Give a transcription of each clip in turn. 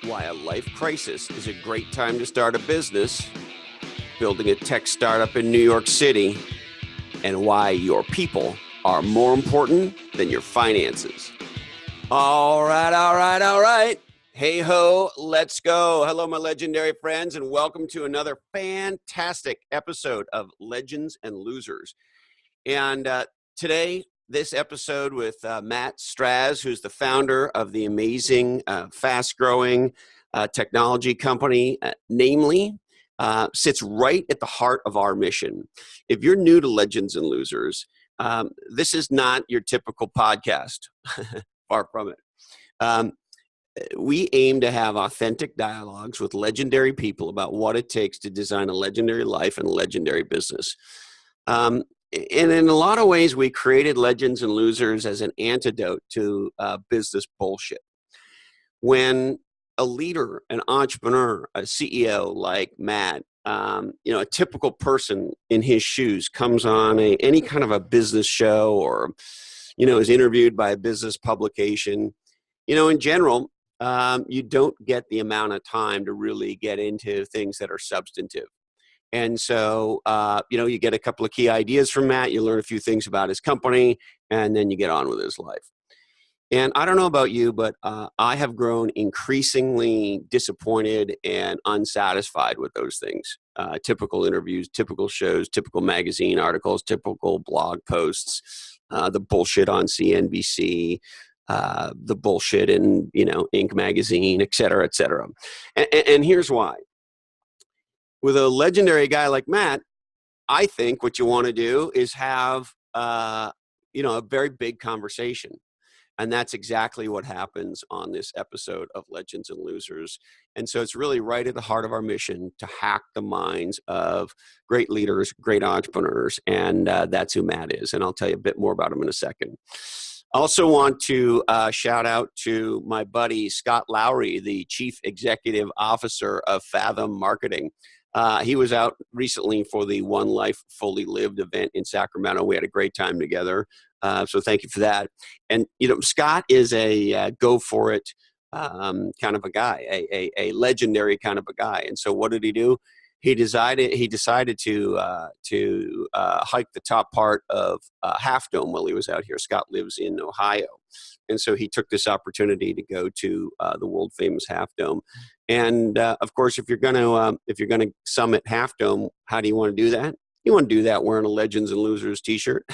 why a life crisis is a great time to start a business, building a tech startup in New York City, and why your people are more important than your finances. All right. Hey ho, let's go. Hello, my legendary friends, and welcome to another fantastic episode of Legends and Losers. And today, this episode with Matt Straz, who's the founder of the amazing, fast-growing technology company, Namely, sits right at the heart of our mission. If you're new to Legends and Losers, this is not your typical podcast. Far from it. We aim to have authentic dialogues with legendary people about what it takes to design a legendary life and a legendary business. And in a lot of ways, we created Legends and Losers as an antidote to business bullshit. When a leader, an entrepreneur, a CEO like Matt, a typical person in his shoes comes on any kind of a business show or, is interviewed by a business publication, in general, you don't get the amount of time to really get into things that are substantive. And so, you get a couple of key ideas from Matt, you learn a few things about his company, and then you get on with his life. And I don't know about you, but I have grown increasingly disappointed and unsatisfied with those things. Typical interviews, typical shows, typical magazine articles, typical blog posts, the bullshit on CNBC, the bullshit in, Inc. magazine, et cetera, et cetera. And here's why. With a legendary guy like Matt, I think what you want to do is have, a very big conversation. And that's exactly what happens on this episode of Legends and Losers. And so it's really right at the heart of our mission to hack the minds of great leaders, great entrepreneurs. And that's who Matt is. And I'll tell you a bit more about him in a second. I also want to shout out to my buddy, Scott Lowry, the Chief Executive Officer of Fathom Marketing. He was out recently for the One Life Fully Lived event in Sacramento. We had a great time together. So thank you for that. And, Scott is a go for it kind of a guy, a legendary kind of a guy. And so what did he do? He decided to hike the top part of Half Dome while he was out here. Scott lives in Ohio. And so he took this opportunity to go to the world famous Half Dome. And of course, if you're going to summit Half Dome, how do you want to do that? You want to do that wearing a Legends and Losers t-shirt,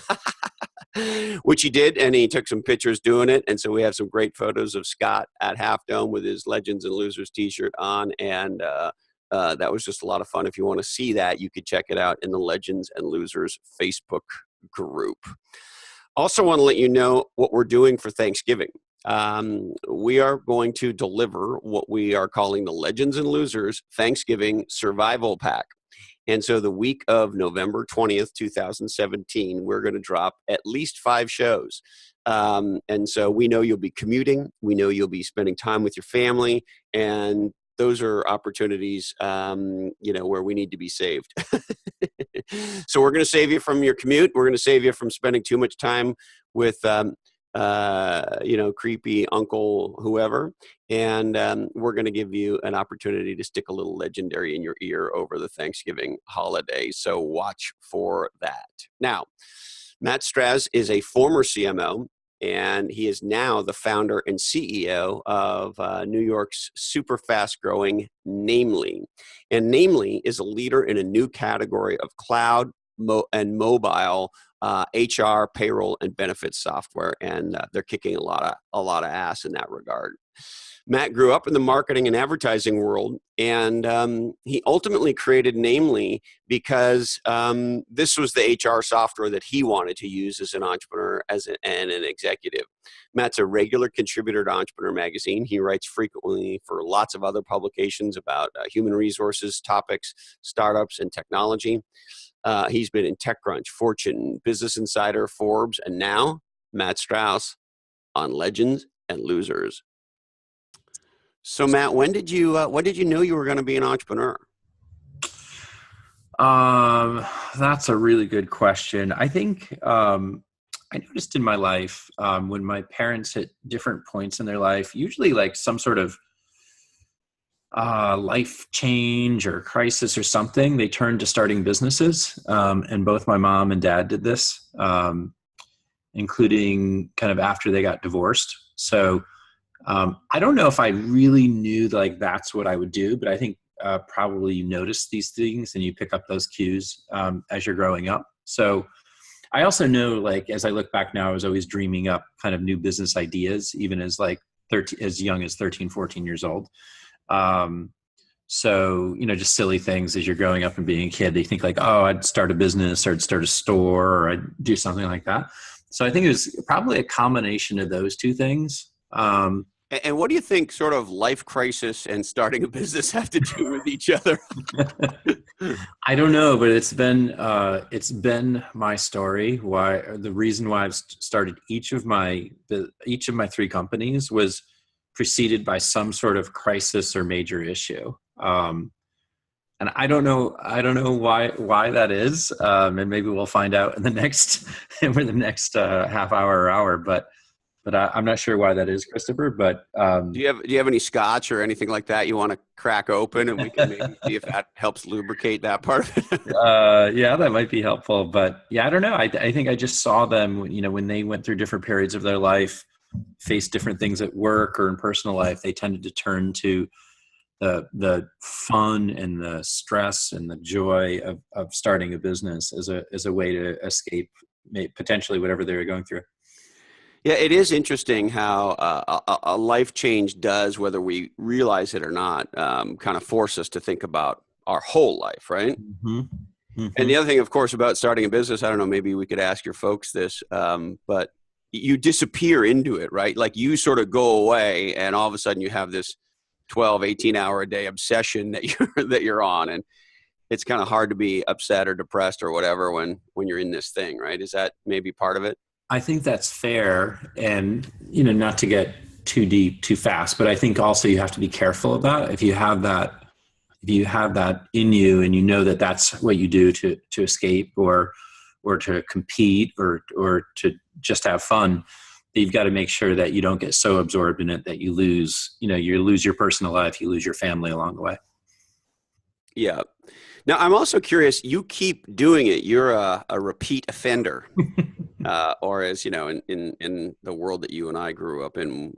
which he did. And he took some pictures doing it. And so we have some great photos of Scott at Half Dome with his Legends and Losers t-shirt on. And that was just a lot of fun. If you want to see that, you could check it out in the Legends and Losers Facebook group. Also want to let you know what we're doing for Thanksgiving. We are going to deliver what we are calling the Legends and Losers Thanksgiving Survival Pack. And so the week of November 20th, 2017, we're going to drop at least 5 shows. And so we know you'll be commuting. We know you'll be spending time with your family. And those are opportunities, where we need to be saved. So we're going to save you from your commute. We're going to save you from spending too much time with, creepy uncle whoever. And we're going to give you an opportunity to stick a little legendary in your ear over the Thanksgiving holiday. So watch for that. Now, Matt Straz is a former CMO. And he is now the founder and CEO of New York's super fast growing Namely. And Namely is a leader in a new category of cloud and mobile HR, payroll, and benefits software. And they're kicking a lot of ass in that regard. Matt grew up in the marketing and advertising world, and he ultimately created Namely because this was the HR software that he wanted to use as an entrepreneur and an executive. Matt's a regular contributor to Entrepreneur Magazine. He writes frequently for lots of other publications about human resources topics, startups, and technology. He's been in TechCrunch, Fortune, Business Insider, Forbes, and now Matt Straz on Legends and Losers. So Matt, when did you know you were going to be an entrepreneur? That's a really good question. I think I noticed in my life when my parents hit different points in their life, usually like some sort of life change or crisis or something, they turned to starting businesses. And both my mom and dad did this, including kind of after they got divorced. So I don't know if I really knew like that's what I would do, but I think probably you notice these things and you pick up those cues as you're growing up. So I also know, like, as I look back now, I was always dreaming up kind of new business ideas, even as like as young as 13, 14 years old. So, just silly things as you're growing up and being a kid, they think like, oh, I'd start a business or I'd start a store or I'd do something like that. So I think it was probably a combination of those two things. And what do you think sort of life crisis and starting a business have to do with each other? I don't know, but it's been my story. The reason why I've started each of my three companies was preceded by some sort of crisis or major issue. And I don't know why that is. And maybe we'll find out in the next half hour or hour, but I'm not sure why that is, Christopher. But do you have any scotch or anything like that you want to crack open, and we can maybe see if that helps lubricate that part of it? Yeah, that might be helpful. But yeah, I don't know. I think I just saw them, when they went through different periods of their life, faced different things at work or in personal life, they tended to turn to the fun and the stress and the joy of starting a business as a way to escape potentially whatever they were going through. Yeah, it is interesting how a life change does, whether we realize it or not, kind of force us to think about our whole life, right? Mm-hmm. Mm-hmm. And the other thing, of course, about starting a business, I don't know, maybe we could ask your folks this, but you disappear into it, right? Like you sort of go away and all of a sudden you have this 12, 18-hour a day obsession that you're on. And it's kind of hard to be upset or depressed or whatever when you're in this thing, right? Is that maybe part of it? I think that's fair, and not to get too deep too fast, but I think also you have to be careful about it. If you have that in you, and that that's what you do to escape or to compete or to just have fun, you've got to make sure that you don't get so absorbed in it that you lose your personal life, you lose your family along the way. Yeah. Now, I'm also curious, you keep doing it. You're a repeat offender, or as you know, in the world that you and I grew up in,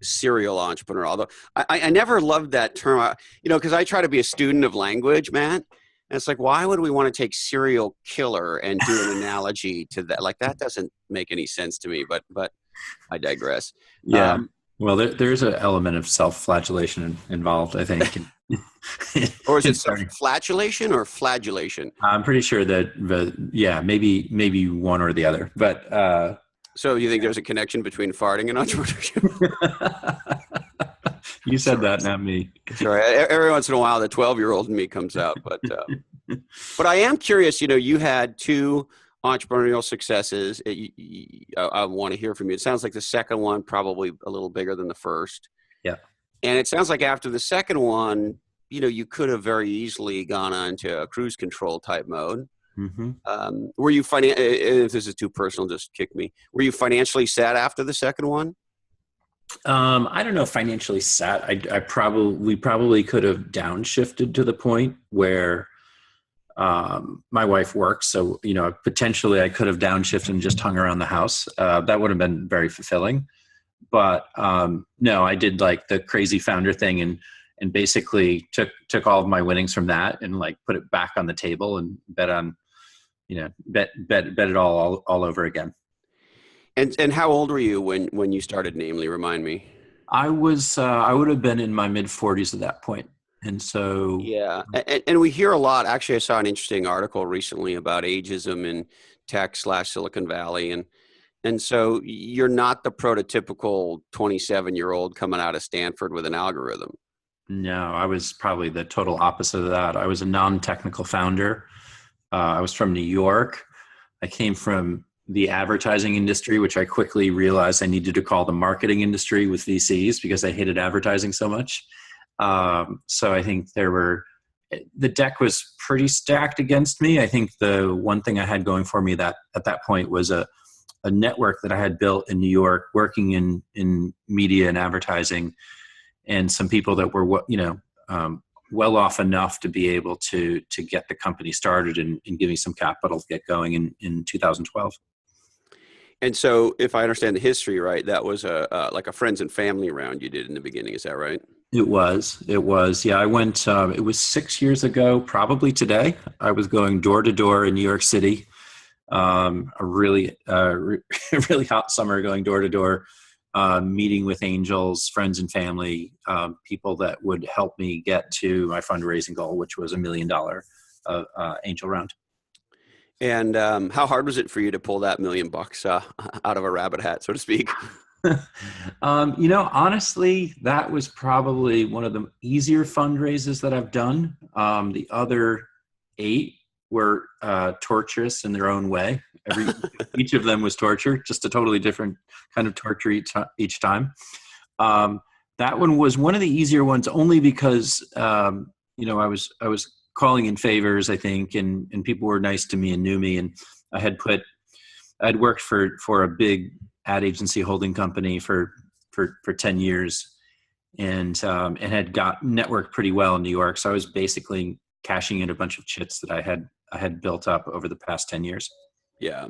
serial entrepreneur. Although I never loved that term, because I try to be a student of language, Matt. And it's like, why would we want to take serial killer and do an analogy to that? Like, that doesn't make any sense to me, but I digress. Yeah. Well, there's an element of self-flagellation involved, I think. Or is it self-flagellation or flagellation? I'm pretty sure that, yeah, maybe one or the other. But so you think there's a connection between farting and entrepreneurship? You said that, not me. Sorry. Every once in a while, the 12-year-old in me comes out. But I am curious, you had two entrepreneurial successes. I want to hear from you. It sounds like the second one probably a little bigger than the first. Yeah. And it sounds like after the second one, you could have very easily gone on to a cruise control type mode. Mm-hmm. Were you if this is too personal, just kick me. Were you financially set after the second one? I don't know, financially set. We probably could have downshifted to the point where my wife works. So, potentially I could have downshifted and just hung around the house. That would have been very fulfilling. But no, I did like the crazy founder thing and basically took all of my winnings from that and like put it back on the table and bet it all over again. And how old were you when you started Namely? Remind me. I would have been in my mid 40s at that point. And so, yeah. And we hear a lot, actually, I saw an interesting article recently about ageism in tech/Silicon Valley. And so you're not the prototypical 27-year-old coming out of Stanford with an algorithm. No, I was probably the total opposite of that. I was a non-technical founder. I was from New York. I came from the advertising industry, which I quickly realized I needed to call the marketing industry with VCs because I hated advertising so much. So I think the deck was pretty stacked against me. I think the one thing I had going for me that at that point was a network that I had built in New York, working in media and advertising, and some people that were, well off enough to be able to get the company started and give me some capital to get going in 2012. And so, if I understand the history right, that was like a friends and family round you did in the beginning. Is that right? It was. Yeah, I went, it was 6 years ago, probably today. I was going door to door in New York City, a really, really hot summer, going door to door, meeting with angels, friends and family, people that would help me get to my fundraising goal, which was $1 million angel round. And how hard was it for you to pull that $1 million out of a rabbit hat, so to speak? Honestly, that was probably one of the easier fundraisers that I've done. The other 8 were torturous in their own way. Each of them was torture, just a totally different kind of torture each time. That one was one of the easier ones, only because I was calling in favors, I think, and people were nice to me and knew me, and I'd worked for a big ad agency holding company for 10 years and had got networked pretty well in New York. So I was basically cashing in a bunch of chits that I had built up over the past 10 years. Yeah.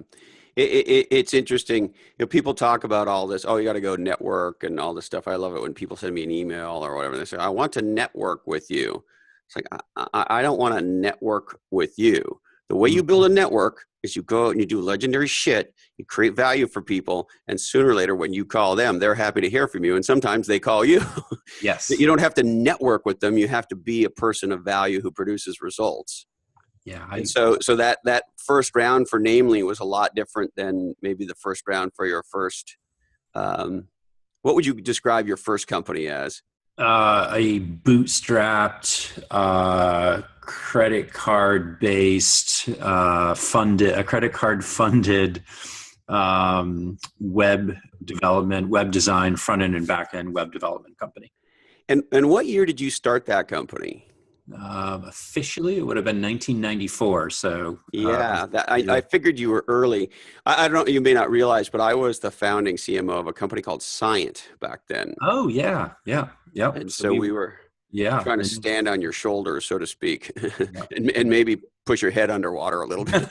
It's interesting. People talk about all this. Oh, you got to go network and all this stuff. I love it when people send me an email or whatever. They say, I want to network with you. It's like, I don't want to network with you. The way you build a network is you go and you do legendary shit. You create value for people. And sooner or later, when you call them, they're happy to hear from you. And sometimes they call you. Yes. You don't have to network with them. You have to be a person of value who produces results. Yeah. And so that first round for Namely was a lot different than maybe the first round for your first. What would you describe your first company as? A bootstrapped, credit card based, credit card funded web development, web design, front end and back end web development company. And what year did you start that company? Officially, it would have been 1994. So yeah, I figured you were early. I don't know, you may not realize, but I was the founding CMO of a company called Scient back then. Oh yeah. And so we were trying to stand on your shoulders, so to speak, and maybe push your head underwater a little bit.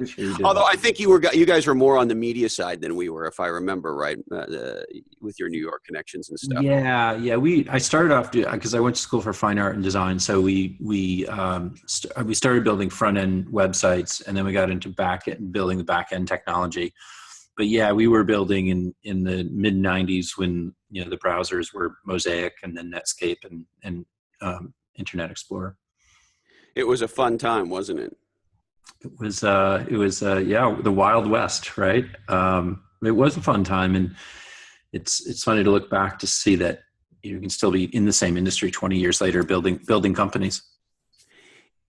Sure. Although I think you guys were more on the media side than we were, if I remember right, with your New York connections and stuff. Yeah. I started off because I went to school for fine art and design, so we started building front end websites, and then we got into building the back end technology. But yeah, we were building in the mid 90s when the browsers were Mosaic and then Netscape and Internet Explorer. It was a fun time, wasn't it? It was the Wild West, right? It was a fun time, and it's funny to look back to see that you can still be in the same industry 20 years later, building companies.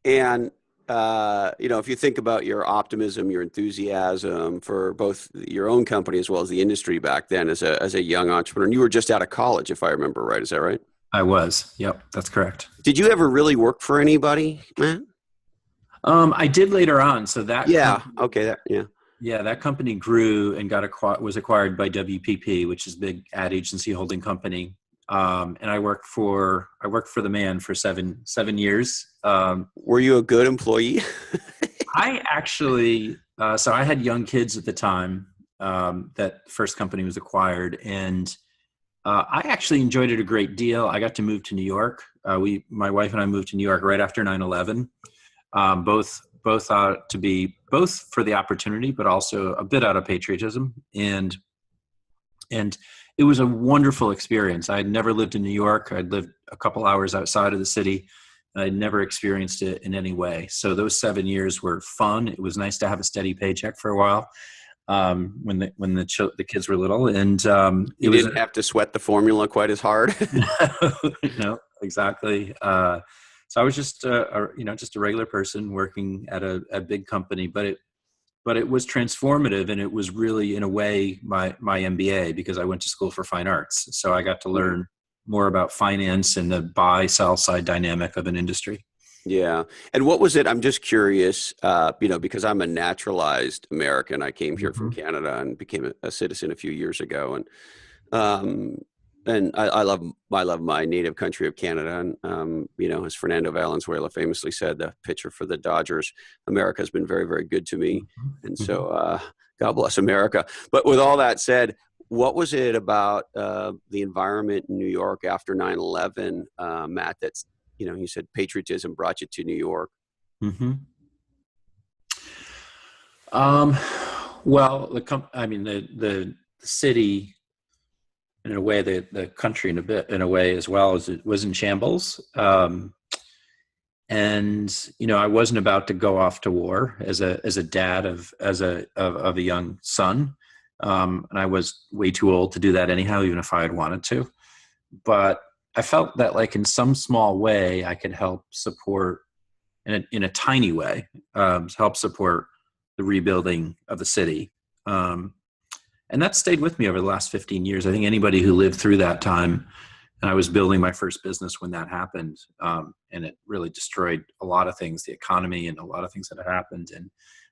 And if you think about your optimism, your enthusiasm for both your own company as well as the industry back then as a young entrepreneur, and you were just out of college, if I remember right. Is that right? I was. Yep, that's correct. Did you ever really work for anybody, Matt? I did later on. So that. Yeah. Okay. Yeah, that company grew and was acquired by WPP, which is a big ad agency holding company. And I worked for the man for seven years. Were you a good employee? I actually, so I had young kids at the time that first company was acquired, and I actually enjoyed it a great deal. I got to move to New York. My wife and I moved to New York right after 9/11. Both for the opportunity, but also a bit out of patriotism, and it was a wonderful experience. I had never lived in New York. I'd lived a couple hours outside of the city, and I'd never experienced it in any way. So those 7 years were fun. It was nice to have a steady paycheck for a while when the kids were little, and you didn't have to sweat the formula quite as hard. No, exactly. So I was just a regular person working at a big company, but it was transformative, and it was really, in a way, my MBA, because I went to school for fine arts. So I got to learn more about finance and the buy-sell side dynamic of an industry. Yeah. And what was it? I'm just curious, because I'm a naturalized American. I came here from Canada and became a citizen a few years ago. And And I love my native country of Canada. And, as Fernando Valenzuela famously said, the pitcher for the Dodgers, America has been very, very good to me. And so God bless America. But with all that said, what was it about the environment in New York after 9/11, Matt, that's, you said patriotism brought you to New York? Mm-hmm. Well, the city, in a way, the country in a way as well, as it was in shambles. And I wasn't about to go off to war as a dad of a young son, and I was way too old to do that anyhow, even if I had wanted to. But I felt that, like, in some small way, I could help support, in a tiny way, help support the rebuilding of the city. And that stayed with me over the last 15 years. I think anybody who lived through that time, and I was building my first business when that happened, and it really destroyed a lot of things, the economy and a lot of things that had happened. And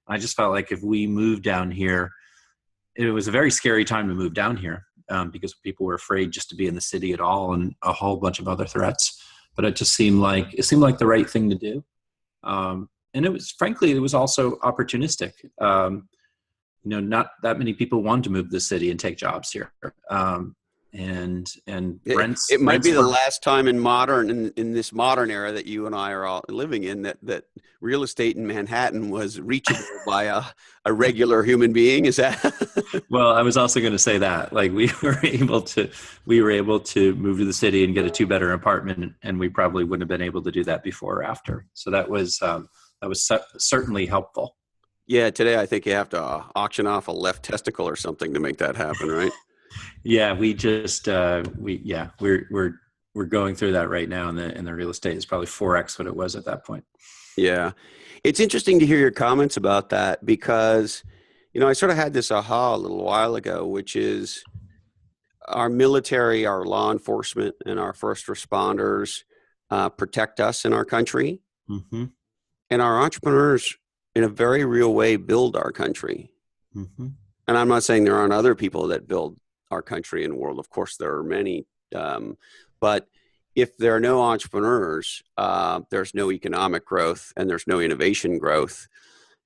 I just felt like if we moved down here, it was a very scary time to move down here, because people were afraid just to be in the city at all, and a whole bunch of other threats. But it seemed like the right thing to do. And it was also opportunistic. Not that many people want to move to the city and take jobs here. And rents. It might be the last time in this modern era that you and I are all living in that real estate in Manhattan was reachable by a regular human being. Is that? Well, I was also going to say that, like, we were able to move to the city and get a 2-bedroom apartment, and we probably wouldn't have been able to do that before or after. So that was certainly helpful. Yeah, today I think you have to auction off a left testicle or something to make that happen, right? Yeah, we just we're going through that right now, and the real estate is probably 4x what it was at that point. Yeah, it's interesting to hear your comments about that, because I sort of had this aha a little while ago, which is our military, our law enforcement, and our first responders protect us in our country, mm-hmm. and our entrepreneurs, in a very real way, build our country. Mm-hmm. And I'm not saying there aren't other people that build our country and world. Of course, there are many. But if there are no entrepreneurs, there's no economic growth and there's no innovation growth.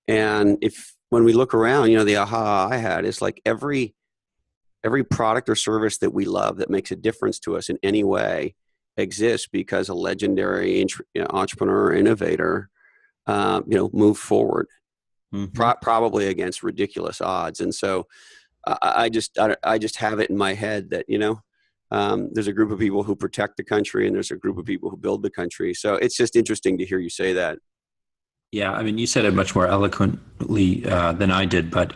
And when we look around, the aha I had is, like, every product or service that we love that makes a difference to us in any way exists because a legendary entrepreneur or innovator moved forward, probably against ridiculous odds. And so I just have it in my head that, there's a group of people who protect the country and there's a group of people who build the country. So it's just interesting to hear you say that. Yeah. I mean, you said it much more eloquently than I did, but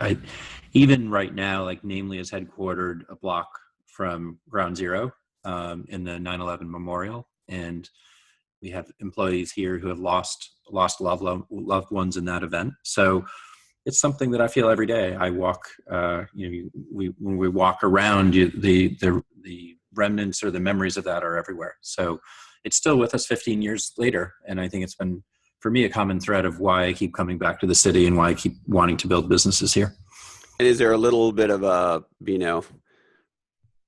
even right now, like, Namely is headquartered a block from Ground Zero in the 9/11 memorial. And we have employees here who have lost loved ones in that event. So it's something that I feel every day. I walk, when we walk around, the remnants or the memories of that are everywhere. So it's still with us 15 years later. And I think it's been, for me, a common thread of why I keep coming back to the city and why I keep wanting to build businesses here. And is there a little bit of a,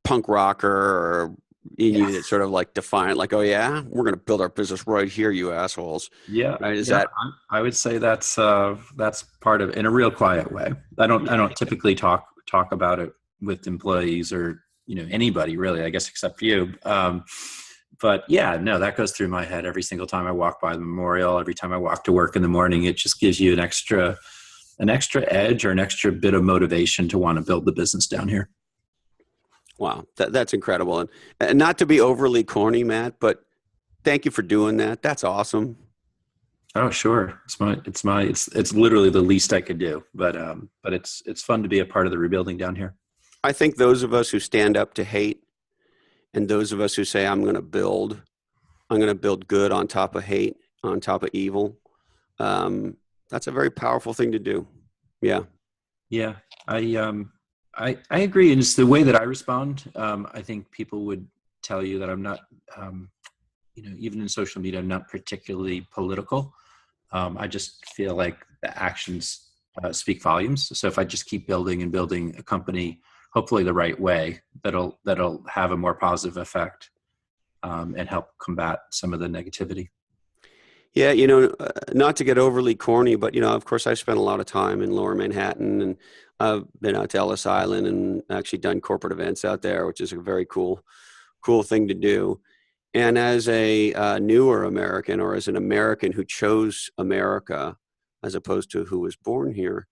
punk rocker or in you that sort of, like, define, like, oh yeah, we're going to build our business right here, you assholes? Yeah. Right? I would say that's part of, in a real quiet way. I don't typically talk about it with employees or, anybody really, I guess, except you. But yeah, no, that goes through my head every single time I walk by the memorial, every time I walk to work in the morning. It just gives you an extra edge or an extra bit of motivation to want to build the business down here. Wow, that's incredible. And not to be overly corny, Matt, but thank you for doing that. That's awesome. Oh, sure. It's literally the least I could do, but it's fun to be a part of the rebuilding down here. I think those of us who stand up to hate, and those of us who say, I'm going to build good on top of hate, on top of evil. That's a very powerful thing to do. Yeah. Yeah. I agree. And it's the way that I respond. I think people would tell you that I'm not, even in social media, I'm not particularly political. I just feel like the actions speak volumes. So if I just keep building and building a company hopefully the right way that'll have a more positive effect, and help combat some of the negativity. Yeah, not to get overly corny, but of course, I've spent a lot of time in Lower Manhattan, and I've been out to Ellis Island and actually done corporate events out there, which is a very cool thing to do. And as a newer American, or as an American who chose America as opposed to who was born here,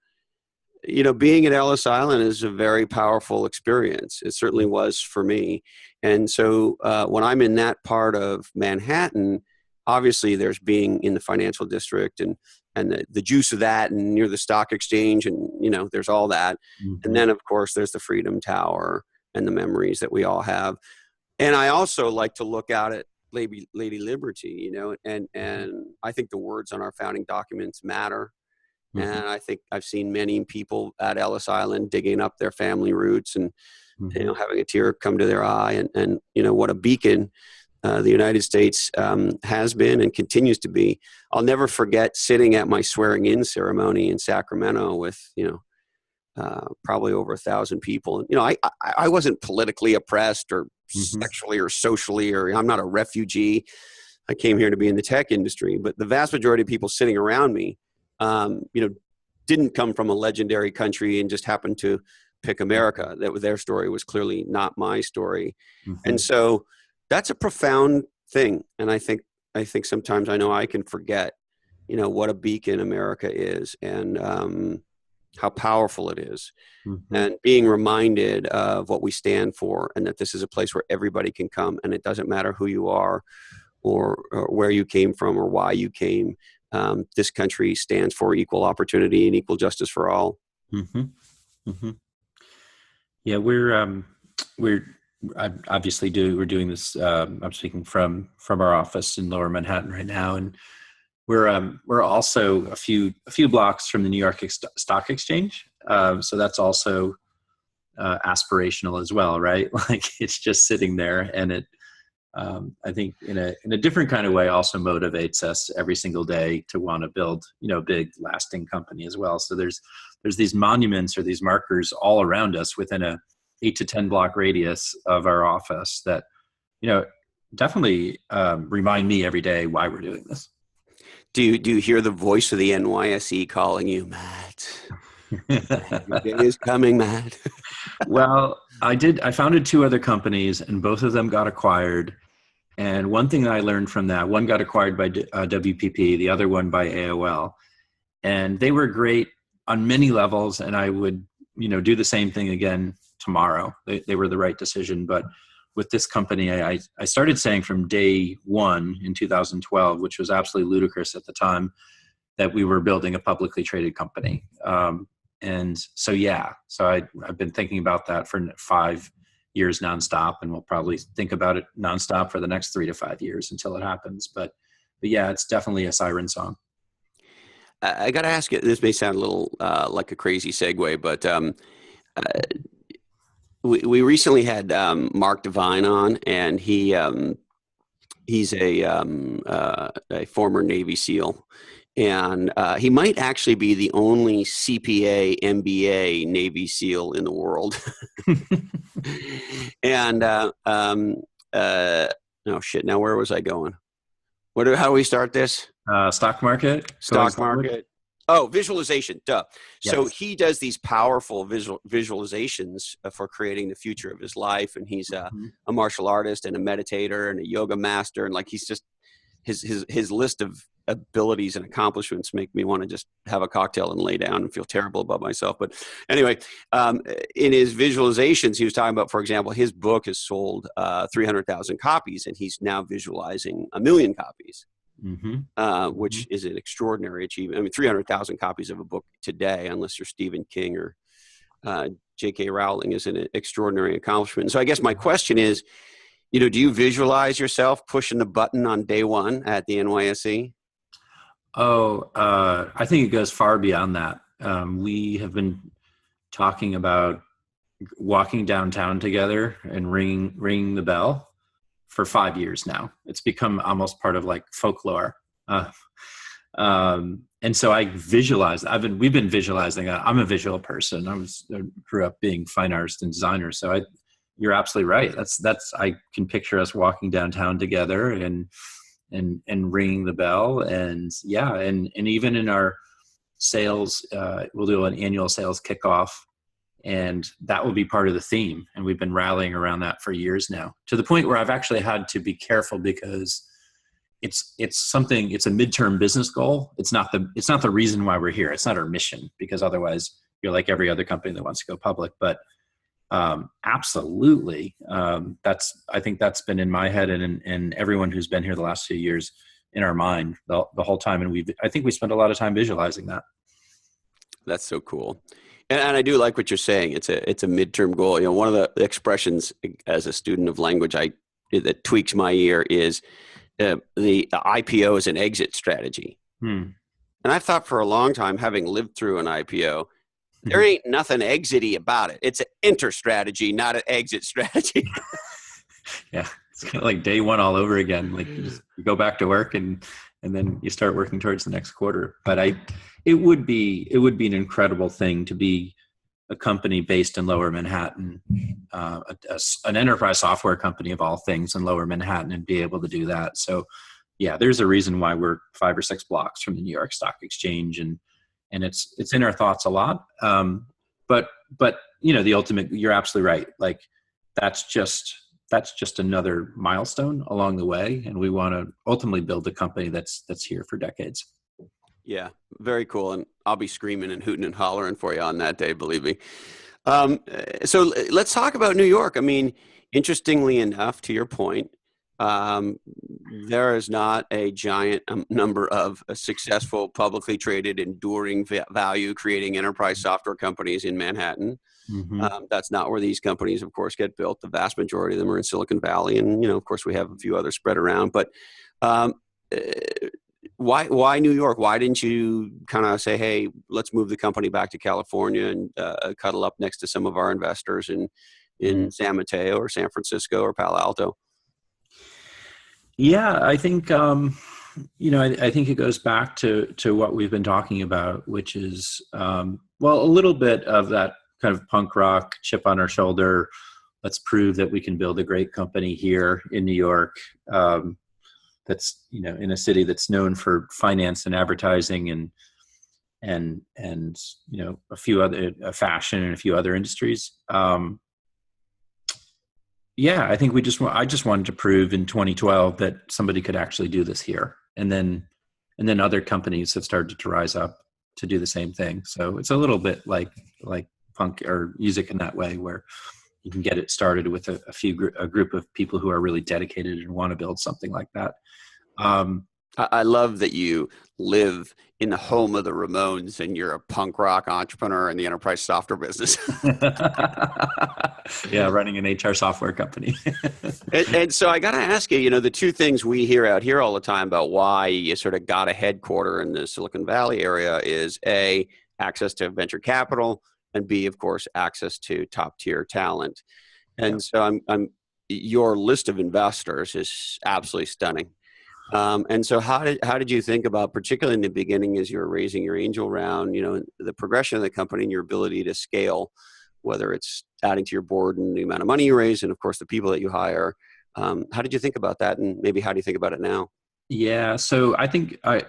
being at Ellis Island is a very powerful experience. It certainly was for me. And so when I'm in that part of Manhattan, obviously there's being in the financial district and the juice of that, and near the stock exchange, and there's all that. Mm-hmm. And then of course there's the Freedom Tower and the memories that we all have. And I also like to look out at Lady Liberty, and I think the words on our founding documents matter. Mm-hmm. And I think I've seen many people at Ellis Island digging up their family roots and, having a tear come to their eye, and what a beacon the United States has been and continues to be. I'll never forget sitting at my swearing-in ceremony in Sacramento with, probably over 1,000 people. And, I wasn't politically oppressed or sexually or socially, or I'm not a refugee. I came here to be in the tech industry, but the vast majority of people sitting around me, didn't come from a legendary country and just happened to pick America. That their story was clearly not my story. Mm-hmm. And so that's a profound thing. And I think sometimes I know I can forget, what a beacon America is, and how powerful it is. Mm-hmm. And being reminded of what we stand for, and that this is a place where everybody can come, and it doesn't matter who you are or where you came from or why you came. This country stands for equal opportunity and equal justice for all. Mm-hmm. Mm-hmm. Yeah, we're doing this. I'm speaking from our office in Lower Manhattan right now, and we're also a few blocks from the New York Stock Exchange. So that's also aspirational as well, right? Like, it's just sitting there, and it. I think in a different kind of way also motivates us every single day to want to build, a big lasting company as well. So there's these monuments or these markers all around us within a 8 to 10 block radius of our office that, definitely remind me every day why we're doing this. Do you hear the voice of the NYSE calling you, Matt? Your day is coming, Matt. Well, I founded 2 other companies, and both of them got acquired. And one thing that I learned from that, one got acquired by WPP, the other one by AOL. And they were great on many levels, and I would, do the same thing again tomorrow. They were the right decision. But with this company, I started saying from day one in 2012, which was absolutely ludicrous at the time, that we were building a publicly traded company. And so, I've been thinking about that for 5 years nonstop, and we'll probably think about it nonstop for the next 3 to 5 years until it happens. But yeah, it's definitely a siren song. I got to ask you, this may sound a little like a crazy segue, but we recently had Mark Devine on, and he's a former Navy SEAL. And he might actually be the only CPA, MBA Navy SEAL in the world. And oh shit! Now where was I going? How do we start this? Stock market. Stock market. Oh, visualization. Duh. Yes. So he does these powerful visualizations for creating the future of his life, and he's a martial artist and a meditator and a yoga master, and like he's just his list of abilities and accomplishments make me want to just have a cocktail and lay down and feel terrible about myself. But anyway, in his visualizations, he was talking about, for example, his book has sold 300,000 copies, and he's now visualizing 1 million copies, which is an extraordinary achievement. I mean, 300,000 copies of a book today, unless you're Stephen King or J.K. Rowling, is an extraordinary accomplishment. And so I guess my question is, do you visualize yourself pushing the button on day one at the NYSE? Oh, I think it goes far beyond that. We have been talking about walking downtown together and ringing the bell for 5 years now. It's become almost part of like folklore. And so I visualized, we've been visualizing that. I'm a visual person. I grew up being fine artist and designer. So you're absolutely right. I can picture us walking downtown together and ringing the bell. And yeah. And even in our sales, we'll do an annual sales kickoff, and that will be part of the theme. And we've been rallying around that for years now, to the point where I've actually had to be careful, because it's a midterm business goal. It's not the reason why we're here. It's not our mission, because otherwise you're like every other company that wants to go public. But absolutely, I think that's been in my head and everyone who's been here the last few years in our mind the whole time. And I think we spent a lot of time visualizing that. That's so cool. And I do like what you're saying. It's a midterm goal. One of the expressions as a student of language that tweaks my ear is the IPO is an exit strategy. And I've thought for a long time, having lived through an IPO, there ain't nothing exity about it. It's an enter strategy, not an exit strategy. Yeah, it's kind of like day one all over again. Like you go back to work and then you start working towards the next quarter. But it would be an incredible thing to be a company based in Lower Manhattan, an enterprise software company of all things in Lower Manhattan, and be able to do that. So yeah, there's a reason why we're 5 or 6 blocks from the New York Stock Exchange, and it's in our thoughts a lot. But the ultimate, you're absolutely right. Like that's just another milestone along the way. And we want to ultimately build a company that's here for decades. Yeah, very cool. And I'll be screaming and hooting and hollering for you on that day, believe me. So let's talk about New York. I mean, interestingly enough, to your point, there is not a giant number of successful, publicly traded, enduring value creating enterprise software companies in Manhattan. That's not where these companies, of course, get built. The vast majority of them are in Silicon Valley. And, of course, we have a few others spread around. But why New York? Why didn't you kind of say, hey, let's move the company back to California and cuddle up next to some of our investors in San Mateo or San Francisco or Palo Alto? Yeah, I think, I think it goes back to what we've been talking about, which is, a little bit of that kind of punk rock chip on our shoulder. Let's prove that we can build a great company here in New York. That's, in a city that's known for finance and advertising and a few other fashion and a few other industries. I think I just wanted to prove in 2012 that somebody could actually do this here. And then other companies have started to rise up to do the same thing. So it's a little bit like punk or music in that way, where you can get it started with a group of people who are really dedicated and want to build something like that. I love that you live in the home of the Ramones and you're a punk rock entrepreneur in the enterprise software business. Yeah, running an HR software company. and so I got to ask you, the two things we hear out here all the time about why you sort of got a headquarter in the Silicon Valley area is A, access to venture capital, and B, of course, access to top tier talent. And so your list of investors is absolutely stunning. And so how did you think about, particularly in the beginning as you were raising your angel round, the progression of the company and your ability to scale, whether it's adding to your board and the amount of money you raise and, of course, the people that you hire? How did you think about that? And maybe how do you think about it now? Yeah. So I think I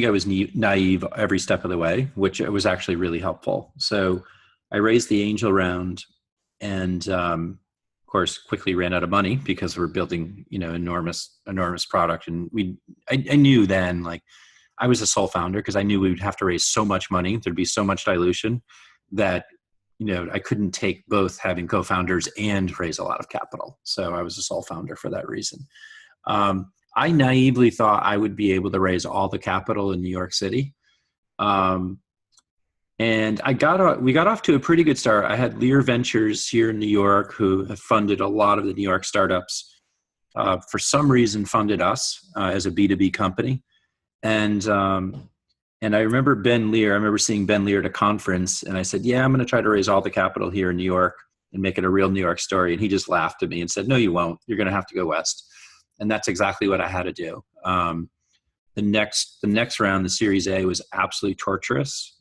was naive every step of the way, which was actually really helpful. So I raised the angel round and, of course, quickly ran out of money because we're building, enormous product. And I knew then, like, I was a sole founder because I knew we would have to raise so much money. There'd be so much dilution that, I couldn't take both having co-founders and raise a lot of capital. So I was a sole founder for that reason. I naively thought I would be able to raise all the capital in New York City. And we got off to a pretty good start. I had Lear Ventures here in New York who have funded a lot of the New York startups. For some reason, funded us as a B2B company. And I remember seeing Ben Lear at a conference, and I said, yeah, I'm going to try to raise all the capital here in New York and make it a real New York story. And he just laughed at me and said, no, you won't. You're going to have to go west. And that's exactly what I had to do. next round, the Series A, was absolutely torturous.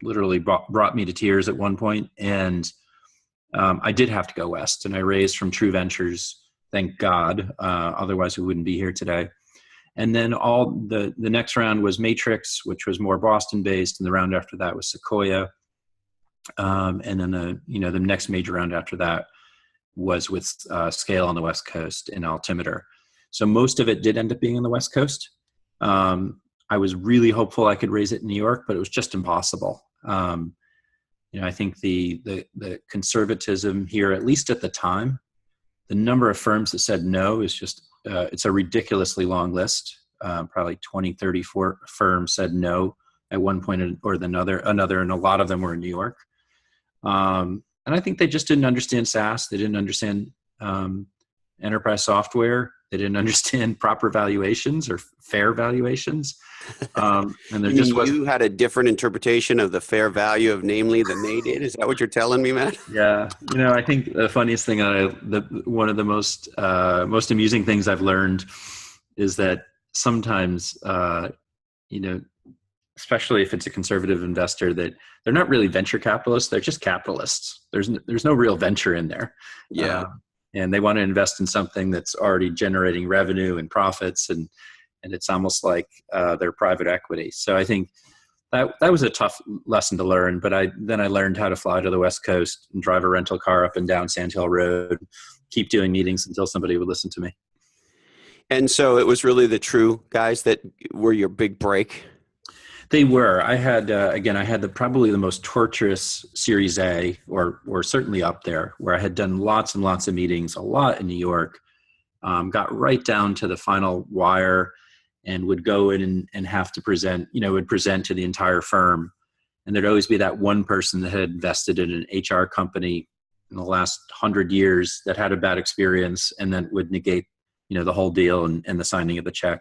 Literally brought me to tears at one point, and I did have to go west, and I raised from True Ventures. Thank God. Otherwise, we wouldn't be here today. And then the next round was Matrix, which was more Boston based, and the round after that was Sequoia. And then the next major round after that was with Scale on the West Coast in Altimeter. So most of it did end up being on the West Coast. I was really hopeful I could raise it in New York, but it was just impossible. I think the conservatism here, at least at the time, the number of firms that said no is just, it's a ridiculously long list. Probably 20, 30 firms said no at one point or another, and a lot of them were in New York. And I think they just didn't understand SaaS. They didn't understand enterprise software. They didn't understand proper valuations or fair valuations. And there just was. You had a different interpretation of the fair value of Namely than they did. Is that what you're telling me, Matt? Yeah. I think the funniest thing, one of the most amusing things I've learned is that sometimes, especially if it's a conservative investor, that they're not really venture capitalists. They're just capitalists. There's no real venture in there. Yeah. And they want to invest in something that's already generating revenue and profits, and it's almost like they're private equity. So I think that was a tough lesson to learn. But I learned how to fly to the West Coast and drive a rental car up and down Sand Hill Road, keep doing meetings until somebody would listen to me. And so it was really the True guys that were your big break? They were. I had probably the most torturous Series A, or certainly up there, where I had done lots and lots of meetings, a lot in New York, got right down to the final wire, and would go in and have to present, would present to the entire firm. And there'd always be that one person that had invested in an HR company in the last 100 years that had a bad experience, and then would negate, the whole deal and the signing of the check.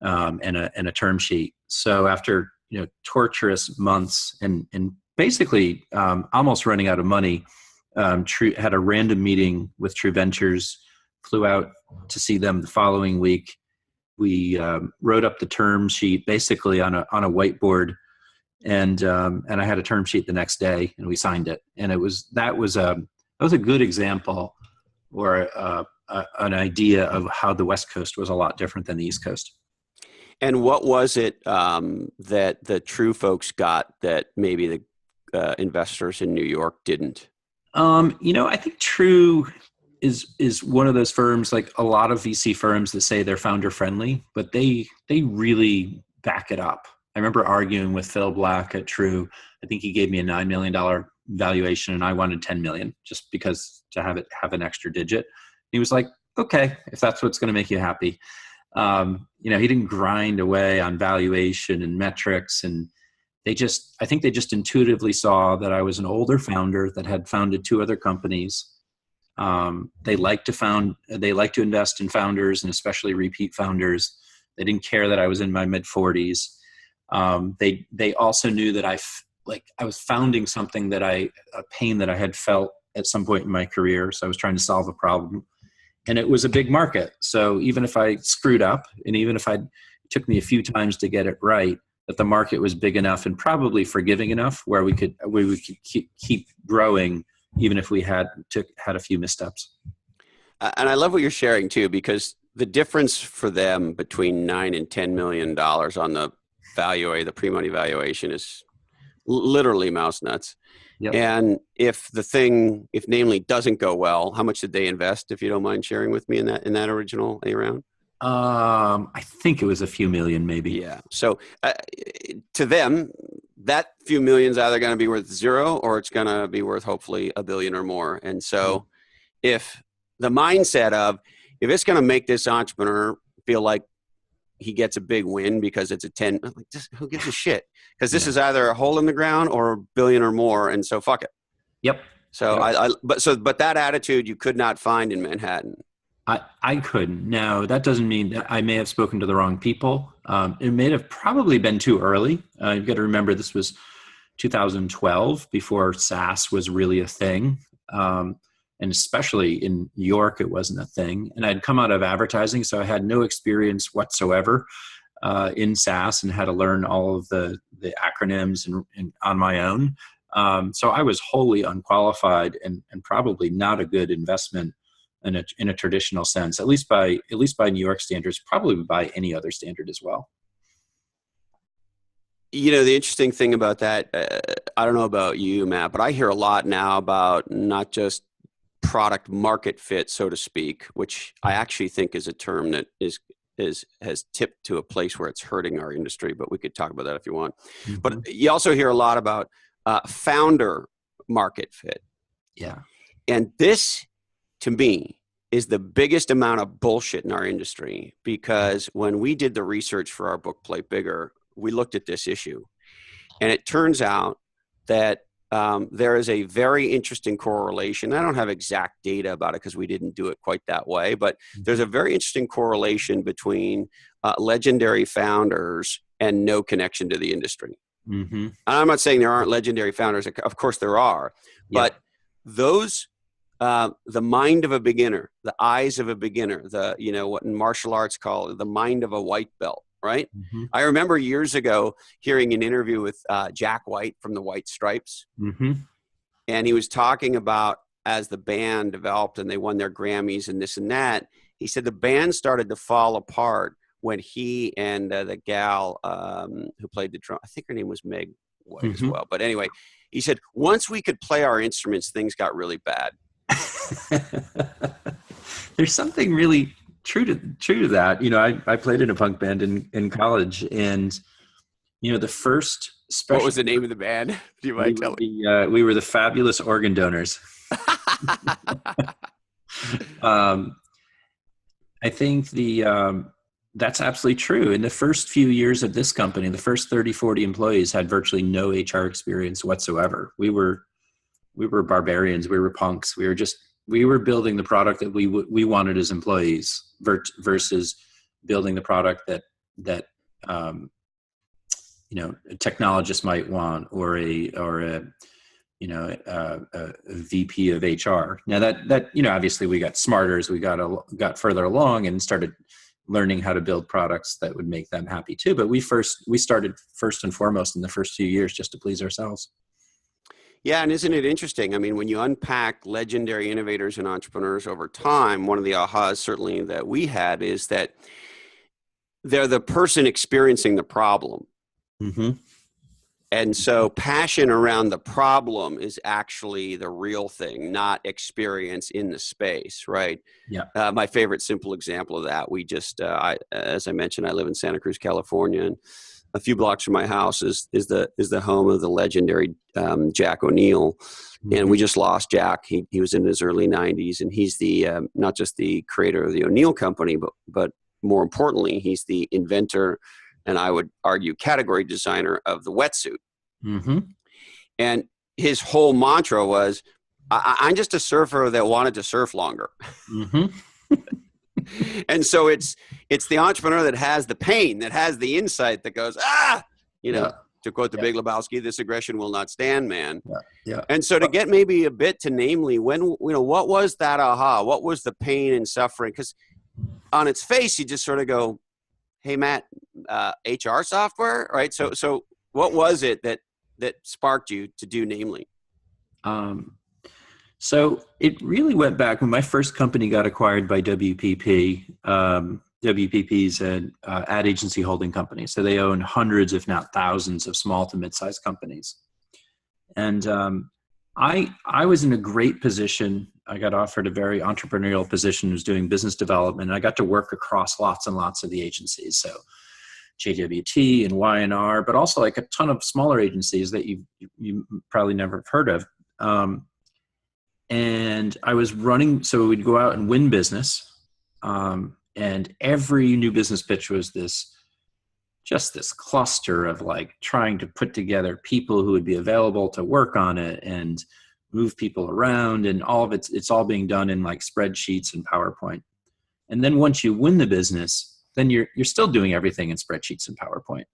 And a term sheet. So after torturous months and basically almost running out of money, had a random meeting with True Ventures, flew out to see them the following week. We wrote up the term sheet basically on a whiteboard, and I had a term sheet the next day, and we signed it. And that was a good example, or an idea of how the West Coast was a lot different than the East Coast. And what was it that the True folks got that maybe the investors in New York didn't? I think True is one of those firms, like a lot of VC firms, that say they're founder friendly, but they really back it up. I remember arguing with Phil Black at True. I think he gave me a $9 million valuation, and I wanted 10 million just because to have an extra digit. He was like, okay, if that's what's going to make you happy. He didn't grind away on valuation and metrics, and I think they just intuitively saw that I was an older founder that had founded 2 other companies. They like to invest in founders, and especially repeat founders. They didn't care that I was in my mid 40s. They also knew that I was founding something a pain that I had felt at some point in my career. So I was trying to solve a problem. And it was a big market. So even if I screwed up, and even if it took me a few times to get it right, that the market was big enough and probably forgiving enough where we could keep growing, even if we had a few missteps. And I love what you're sharing too, because the difference for them between $9 and $10 million on the pre-money valuation is literally mouse nuts. Yep. And if Namely doesn't go well, how much did they invest, if you don't mind sharing with me in that original A round? I think it was a few million, maybe. Yeah. So to them, that few million's either going to be worth 0 or it's going to be worth hopefully $1 billion or more. And so if the mindset of, if it's going to make this entrepreneur feel like he gets a big win because it's a 10, like, who gives a shit? Because this is either a hole in the ground or $1 billion or more. And so fuck it. Yep. So but that attitude you could not find in Manhattan. I couldn't. Now, that doesn't mean that I may have spoken to the wrong people. It may have probably been too early. You've got to remember this was 2012, before SaaS was really a thing. And And especially in New York, it wasn't a thing. And I'd come out of advertising, so I had no experience whatsoever in SaaS, and had to learn all of the acronyms and on my own. So I was wholly unqualified and probably not a good investment in a traditional sense, at least by New York standards, probably by any other standard as well. You know, the interesting thing about that, I don't know about you, Matt, but I hear a lot now about not just product market fit, so to speak, which I actually think is a term that has tipped to a place where it's hurting our industry, but we could talk about that if you want. Mm-hmm. But you also hear a lot about founder market fit. Yeah. And this, to me, is the biggest amount of bullshit in our industry, because when we did the research for our book, Play Bigger, we looked at this issue. And it turns out that there is a very interesting correlation. I don't have exact data about it because we didn't do it quite that way, but there's a very interesting correlation between legendary founders and no connection to the industry. Mm-hmm. And I'm not saying there aren't legendary founders. Of course there are, but those, the mind of a beginner, the eyes of a beginner, what in martial arts call it, the mind of a white belt. Right. Mm-hmm. I remember years ago hearing an interview with Jack White from the White Stripes. Mm-hmm. And he was talking about, as the band developed and they won their Grammys and this and that, he said the band started to fall apart when he and the gal who played the drum, I think her name was Meg White as well. But anyway, he said, once we could play our instruments, things got really bad. There's something really true to that. I played in a punk band in college, and the first special. What was the name of the band? Do you mind telling me? We were the Fabulous Organ Donors. I think that's absolutely true. In the first few years of this company, the first 30, 40 employees had virtually no HR experience whatsoever. We were barbarians. We were punks. We were building the product that we wanted as employees versus building the product that a technologist might want, or a VP of HR. Now that obviously we got smarter as we got further along and started learning how to build products that would make them happy too. But we started first and foremost in the first few years just to please ourselves. Yeah, and isn't it interesting? I mean, when you unpack legendary innovators and entrepreneurs over time, one of the ahas certainly that we had is that they're the person experiencing the problem. Mm-hmm. And so passion around the problem is actually the real thing, not experience in the space, right? Yeah. My favorite simple example of that, as I mentioned, I live in Santa Cruz, California, and a few blocks from my house is the home of the legendary Jack O'Neill. Mm-hmm. And we just lost Jack. He was in his early 90s, and he's the not just the creator of the O'Neill Company, but more importantly, he's the inventor, and I would argue category designer of the wetsuit. Mm-hmm. And his whole mantra was, I'm just a surfer that wanted to surf longer. Mm-hmm. And so it's the entrepreneur that has the pain, that has the insight, that goes, to quote the Big Lebowski, this aggression will not stand, man. Yeah. And so to get maybe a bit to Namely, what was that aha? What was the pain and suffering? Because on its face, you just sort of go, hey, Matt, HR software, right? So what was it that sparked you to do Namely? So it really went back when my first company got acquired by WPP. WPP's an ad agency holding company. So they own hundreds, if not thousands, of small to mid-sized companies. And I was in a great position. I got offered a very entrepreneurial position, was doing business development. And I got to work across lots and lots of the agencies. So JWT and Y&R, but also like a ton of smaller agencies that you probably never have heard of. And I was running, so we'd go out and win business. And every new business pitch was this cluster of like trying to put together people who would be available to work on it and move people around, and all of it's all being done in like spreadsheets and PowerPoint. And then once you win the business, then you're still doing everything in spreadsheets and PowerPoint.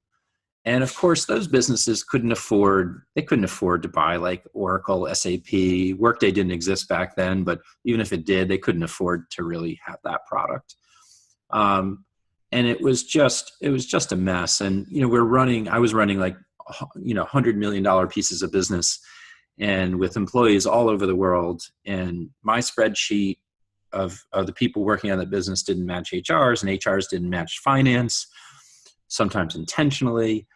And of course, those businesses couldn't afford to buy like Oracle, SAP. Workday didn't exist back then, but even if it did, they couldn't afford to really have that product. And it was just a mess. And, I was running like, $100 million pieces of business and with employees all over the world. And my spreadsheet of the people working on that business didn't match HR's, and HR's didn't match finance, sometimes intentionally.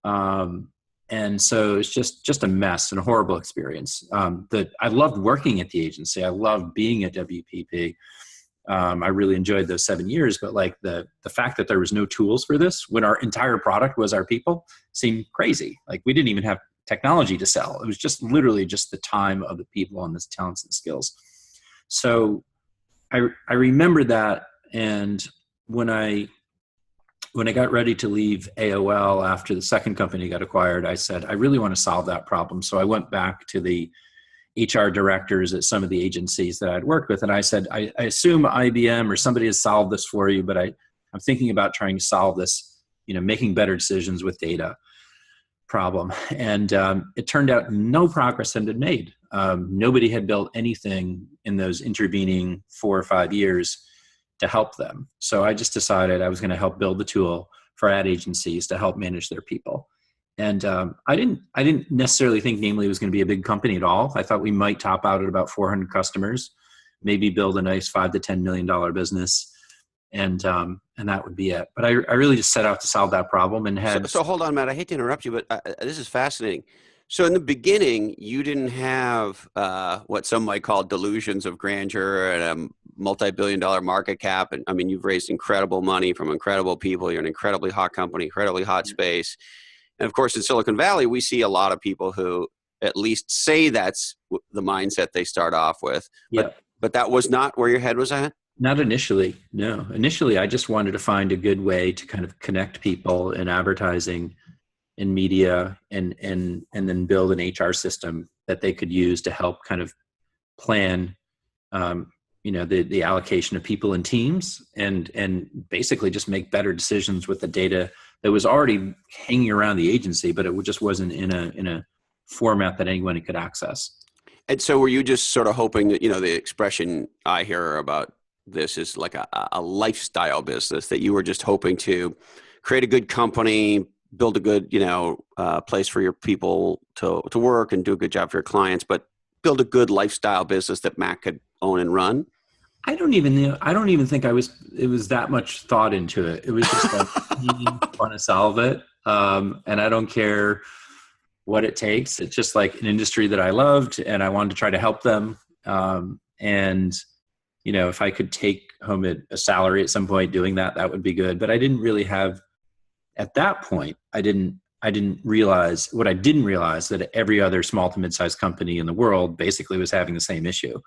And so it's just a mess and a horrible experience. I loved working at the agency. I loved being at WPP. I really enjoyed those 7 years, but like the fact that there was no tools for this when our entire product was our people seemed crazy. Like we didn't even have technology to sell. It was just literally just the time of the people and the talents and skills. So I remember that. And when I got ready to leave AOL after the second company got acquired, I said, I really want to solve that problem. So I went back to the HR directors at some of the agencies that I'd worked with. And I said, I assume IBM or somebody has solved this for you, but I'm thinking about trying to solve this, making better decisions with data problem. And it turned out no progress had been made. Nobody had built anything in those intervening 4 or 5 years to help them. So I just decided I was going to help build the tool for ad agencies to help manage their people. And I didn't necessarily think Namely was going to be a big company at all. I thought we might top out at about 400 customers, maybe build a nice $5 to $10 million business, and that would be it. But I really just set out to solve that problem and had. So hold on, Matt. I hate to interrupt you, but this is fascinating. So in the beginning, you didn't have what some might call delusions of grandeur and a multi-billion-dollar market cap. And I mean, you've raised incredible money from incredible people. You're an incredibly hot company, incredibly hot space. And of course, in Silicon Valley, we see a lot of people who at least say that's the mindset they start off with. But that was not where your head was at? Not initially, no. Initially, I just wanted to find a good way to kind of connect people in advertising, in media, and then build an HR system that they could use to help kind of plan, the allocation of people in teams and basically just make better decisions with the data that was already hanging around the agency, but it just wasn't in a format that anyone could access. And so were you just sort of hoping that, the expression I hear about this is like a lifestyle business, that you were just hoping to create a good company, build a good, place for your people to work and do a good job for your clients, but build a good lifestyle business that Matt could own and run? I don't even think it was that much thought into it. It was just like, I want to solve it. And I don't care what it takes. It's just like an industry that I loved and I wanted to try to help them. And, if I could take home a salary at some point doing that, that would be good. But I didn't really have, at that point, I didn't realize that every other small to mid-sized company in the world basically was having the same issue.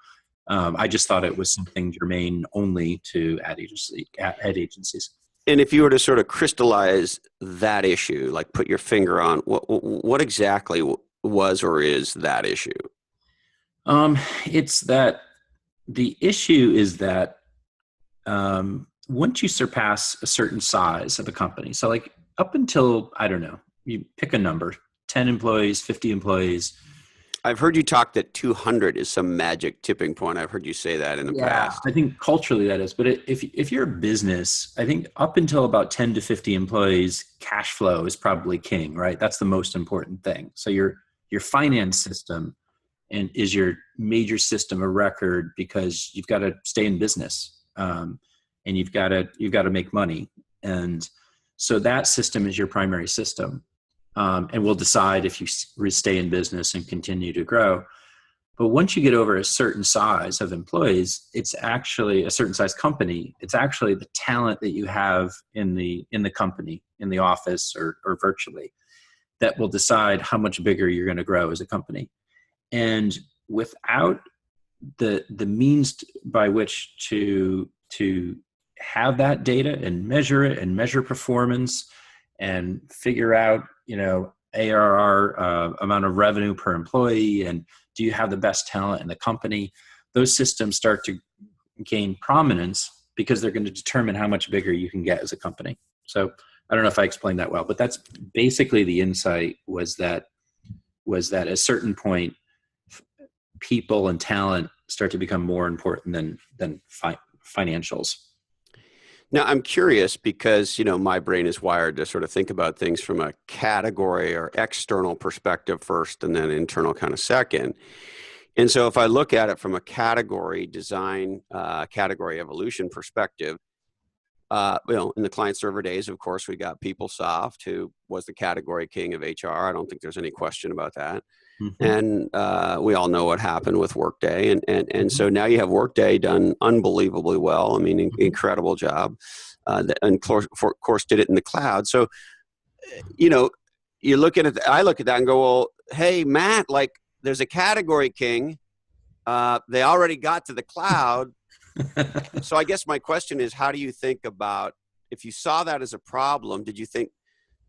I just thought it was something germane only to ad agencies. And if you were to sort of crystallize that issue, like put your finger on what exactly was or is that issue? It's that the issue is that once you surpass a certain size of a company, so like up until, I don't know, you pick a number, 10 employees, 50 employees. I've heard you talk that 200 is some magic tipping point. I've heard you say that in the past. I think culturally that is. But if you're a business, I think up until about 10 to 50 employees, cash flow is probably king, right? That's the most important thing. So your finance system is your major system of record because you've got to stay in business and you've got to make money. And so that system is your primary system. And we'll decide if you stay in business and continue to grow. But once you get over a certain size of employees, it's actually a certain size company. It's actually the talent that you have in the company, in the office or virtually, that will decide how much bigger you're going to grow as a company. And without the means by which to have that data and measure it and measure performance and figure out, ARR, amount of revenue per employee, and do you have the best talent in the company? Those systems start to gain prominence because they're going to determine how much bigger you can get as a company. So I don't know if I explained that well, but that's basically the insight was that at a certain point, people and talent start to become more important than financials. Now, I'm curious because, my brain is wired to sort of think about things from a category or external perspective first and then internal kind of second. And so if I look at it from a category design, category evolution perspective, in the client server days, of course, we got PeopleSoft, who was the category king of HR. I don't think there's any question about that. Mm-hmm. And we all know what happened with Workday. And Mm-hmm. so now you have Workday done unbelievably well. I mean, Mm-hmm. incredible job. And of course, did it in the cloud. So, you look at it, I look at that and go, well, hey, Matt, like there's a category king. They already got to the cloud. So I guess my question is, how do you think about, if you saw that as a problem, did you think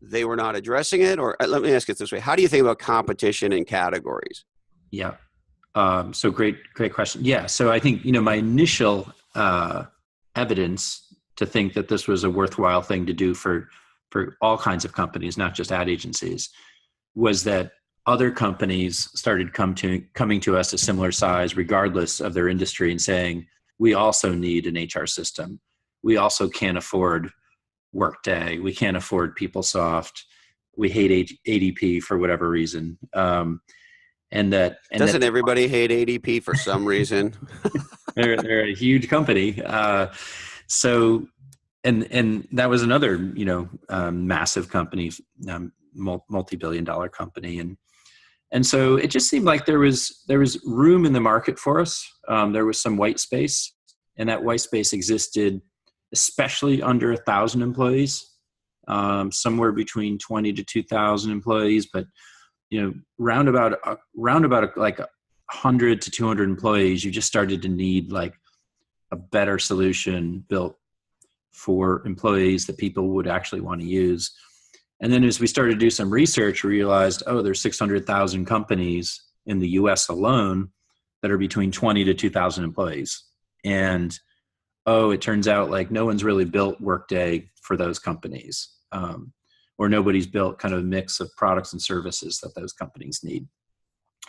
they were not addressing it? Or let me ask it this way. How do you think about competition in categories? Yeah. So great question. Yeah. So I think, my initial evidence to think that this was a worthwhile thing to do for all kinds of companies, not just ad agencies, was that other companies started coming to us a similar size, regardless of their industry, and saying, we also need an HR system. We also can't afford Workday. We can't afford PeopleSoft. We hate ADP for whatever reason. Doesn't everybody hate ADP for some reason? they're a huge company. So that was another, massive company, multi-billion-dollar company. And so it just seemed like there was room in the market for us. There was some white space, and that white space existed especially under 1,000 employees, somewhere between 20 to 2,000 employees. But round about like 100 to 200 employees, you just started to need like a better solution built for employees that people would actually want to use. And then as we started to do some research, we realized, there's 600,000 companies in the US alone that are between 20 to 2,000 employees. And, it turns out like no one's really built Workday for those companies, or nobody's built kind of a mix of products and services that those companies need.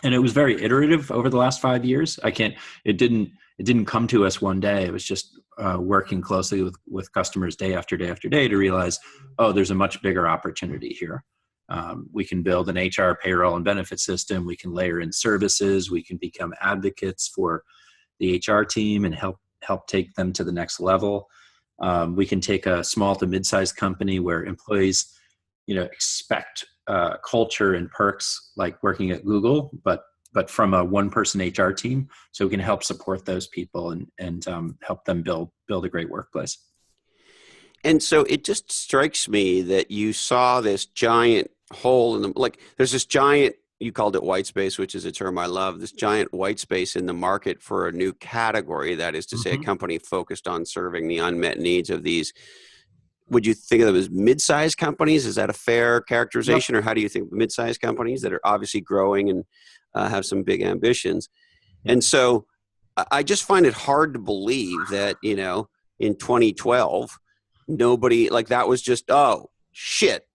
And it was very iterative over the last 5 years. It didn't come to us one day. It was just working closely with customers day after day after day to realize, there's a much bigger opportunity here. We can build an HR payroll and benefit system. We can layer in services. We can become advocates for the HR team and help take them to the next level. We can take a small to mid-sized company where employees, expect culture and perks like working at Google, but from a one-person HR team, so we can help support those people and help them build a great workplace. And so it just strikes me that you saw this giant hole in the, like there's this giant, you called it white space, which is a term I love, this giant white space in the market for a new category. That is to say, a company focused on serving the unmet needs of these. Would you think of them as mid-sized companies? Is that a fair characterization? Yep. Or how do you think mid-sized companies that are obviously growing and have some big ambitions? Yep. And so I just find it hard to believe that, in 2012, nobody, like that was just, oh, shit.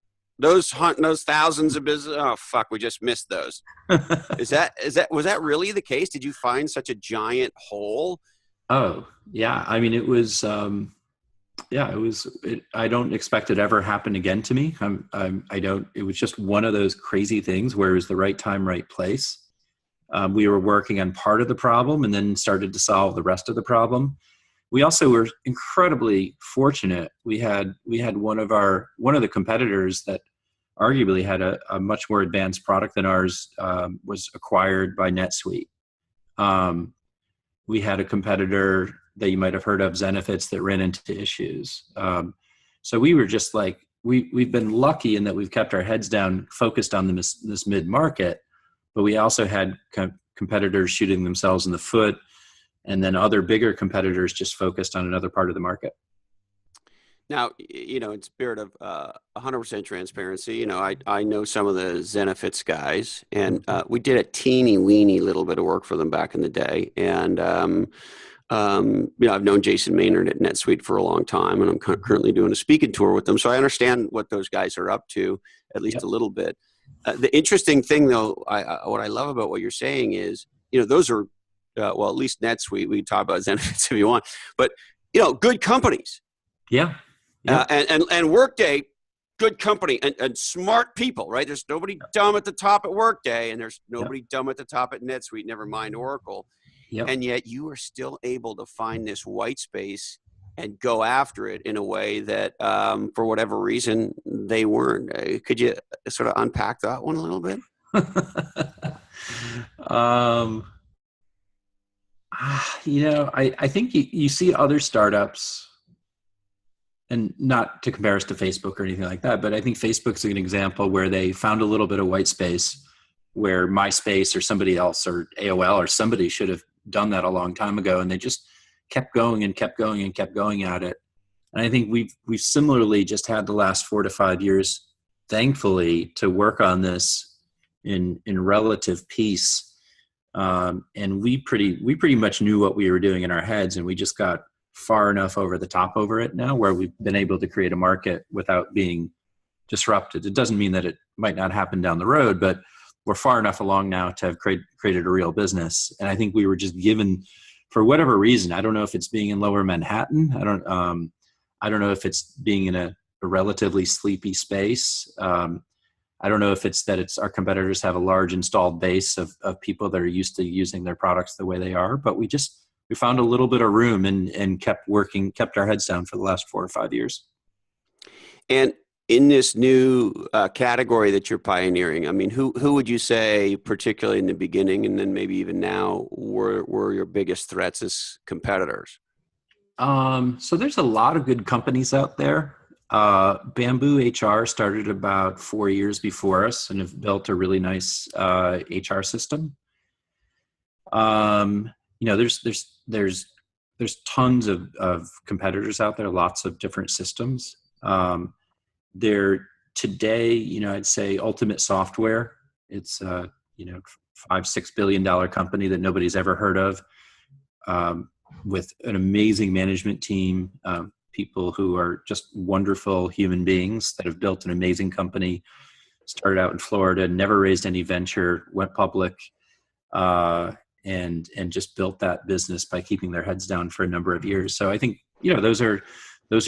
Those thousands of business. Oh fuck, we just missed those. Was that really the case? Did you find such a giant hole? Oh yeah, I mean it was. I don't expect it ever happen again to me. I don't. It was just one of those crazy things where it was the right time, right place. We were working on part of the problem and then started to solve the rest of the problem. We also were incredibly fortunate. We had one of the competitors that arguably had a much more advanced product than ours was acquired by NetSuite. We had a competitor that you might have heard of, Zenefits, that ran into issues. So we were just like, we've been lucky in that we've kept our heads down, focused on this mid-market, but we also had competitors shooting themselves in the foot, and then other bigger competitors just focused on another part of the market. Now, in spirit of 100% transparency, I know some of the Zenefits guys, and we did a teeny weeny little bit of work for them back in the day. And I've known Jason Maynard at NetSuite for a long time, and I'm currently doing a speaking tour with them. So I understand what those guys are up to, at least Yep. a little bit. The interesting thing, though, what I love about what you're saying is, those are, well, at least NetSuite, we can talk about Zenefits if you want, but, good companies. Yeah. Yep. And Workday, good company and smart people, right? There's nobody dumb at the top at Workday, and there's nobody dumb at the top at NetSuite, never mind Oracle. Yep. And yet you are still able to find this white space and go after it in a way that, for whatever reason, they weren't. Could you sort of unpack that one a little bit? I think you see other startups, and not to compare us to Facebook or anything like that, but I think Facebook's an example where they found a little bit of white space where MySpace or somebody else or AOL or somebody should have done that a long time ago. And they just kept going and kept going and kept going at it. And I think we've similarly just had the last 4 to 5 years, thankfully, to work on this in relative peace. And we pretty much knew what we were doing in our heads, and we just got far enough over the top over it now where we've been able to create a market without being disrupted. It doesn't mean that it might not happen down the road, but we're far enough along now to have created a real business. And I think we were just given, for whatever reason, I don't know if it's being in Lower Manhattan. I don't know if it's being in a relatively sleepy space. I don't know if it's that our competitors have a large installed base of people that are used to using their products the way they are, but we found a little bit of room and kept working, kept our heads down for the last 4 or 5 years. And in this new category that you're pioneering, I mean, who would you say, particularly in the beginning and then maybe even now, were your biggest threats as competitors? So there's a lot of good companies out there. Bamboo HR started about 4 years before us and have built a really nice HR system. There's tons of competitors out there, lots of different systems. They're today, I'd say Ultimate Software. It's $5-6 billion company that nobody's ever heard of, with an amazing management team, people who are just wonderful human beings that have built an amazing company. Started out in Florida, never raised any venture, went public, and just built that business by keeping their heads down for a number of years. So I think those are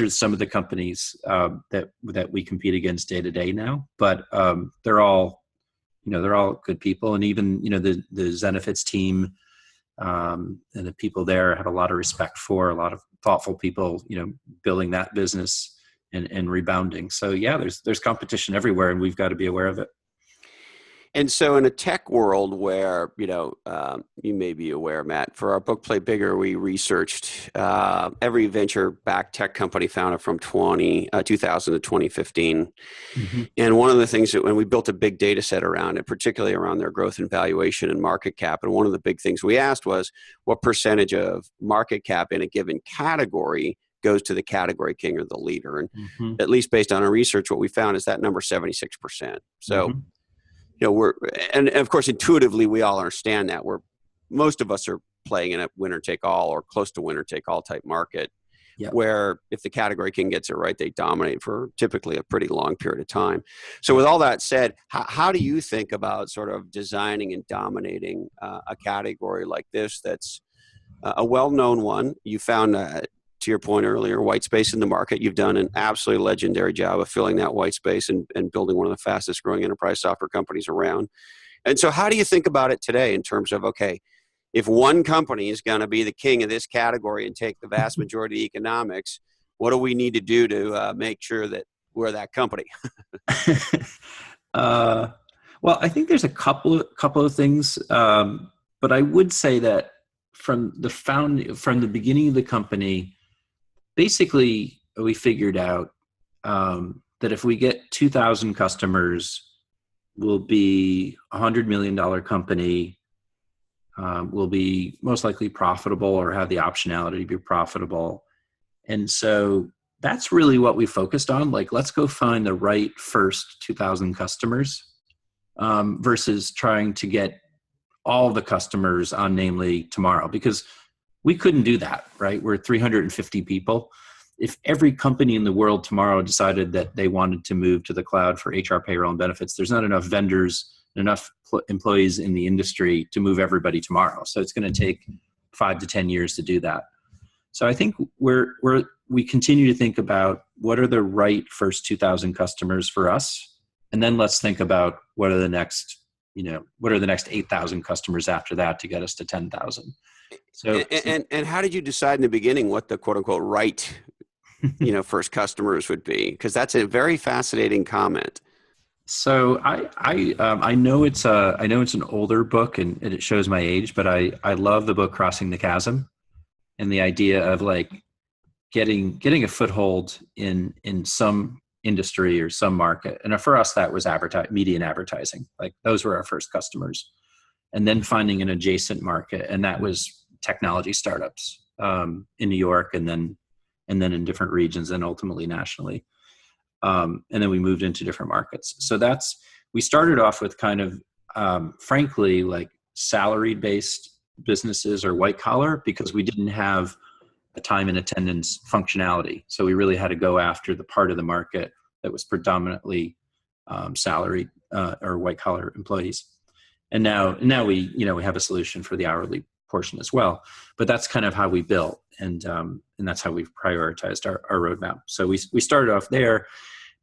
some of the companies that we compete against day to day now. But they're all good people, and even the Zenefits team and the people there I have a lot of respect for, a lot of thoughtful people, building that business and rebounding. So yeah, there's competition everywhere, and we've got to be aware of it. And so in a tech world where, you may be aware, Matt, for our book Play Bigger, we researched every venture-backed tech company founded from 2000 to 2015. Mm-hmm. And one of the things that when we built a big data set around it, particularly around their growth and valuation and market cap, and one of the big things we asked was what percentage of market cap in a given category goes to the category king or the leader. And mm-hmm. at least based on our research, what we found is that number 76%. So mm-hmm. And of course, intuitively, we all understand that most of us are playing in a winner take all or close to winner take all type market, yep. where if the category king gets it right, they dominate for typically a pretty long period of time. So with all that said, how do you think about sort of designing and dominating a category like this that's a well-known one? You found to your point earlier, white space in the market. You've done an absolutely legendary job of filling that white space and building one of the fastest growing enterprise software companies around. And so how do you think about it today in terms of, okay, if one company is going to be the king of this category and take the vast majority of the economics, what do we need to do to make sure that we're that company? Well, I think there's a couple of things, but I would say that from the beginning of the company, basically, we figured out that if we get 2,000 customers, we'll be a $100 million company. We'll be most likely profitable or have the optionality to be profitable. And so that's really what we focused on. Like, let's go find the right first 2,000 customers versus trying to get all the customers on Namely tomorrow. Because We couldn't do that, right? We're 350 people. If every company in the world tomorrow decided that they wanted to move to the cloud for HR, payroll, and benefits, there's not enough vendors, enough employees in the industry to move everybody tomorrow. So it's going to take 5 to 10 years to do that. So I think we continue to think about what are the right first 2,000 customers for us, and then let's think about what are the next 8,000 customers after that to get us to 10,000. So and how did you decide in the beginning what the quote unquote right first customers would be? Because that's a very fascinating comment. So I know it's an older book and it shows my age, but I love the book Crossing the Chasm, and the idea of like getting a foothold in some industry or some market. And for us, that was media and advertising. Like those were our first customers, and then finding an adjacent market, and that was technology startups in New York, and then in different regions, and ultimately nationally. And then we moved into different markets. So we started off with kind of, frankly, like salary-based businesses or white collar, because we didn't have a time and attendance functionality. So we really had to go after the part of the market that was predominantly salaried or white collar employees. And now we have a solution for the hourly portion as well. But that's kind of how we built, and that's how we've prioritized our roadmap. So we started off there,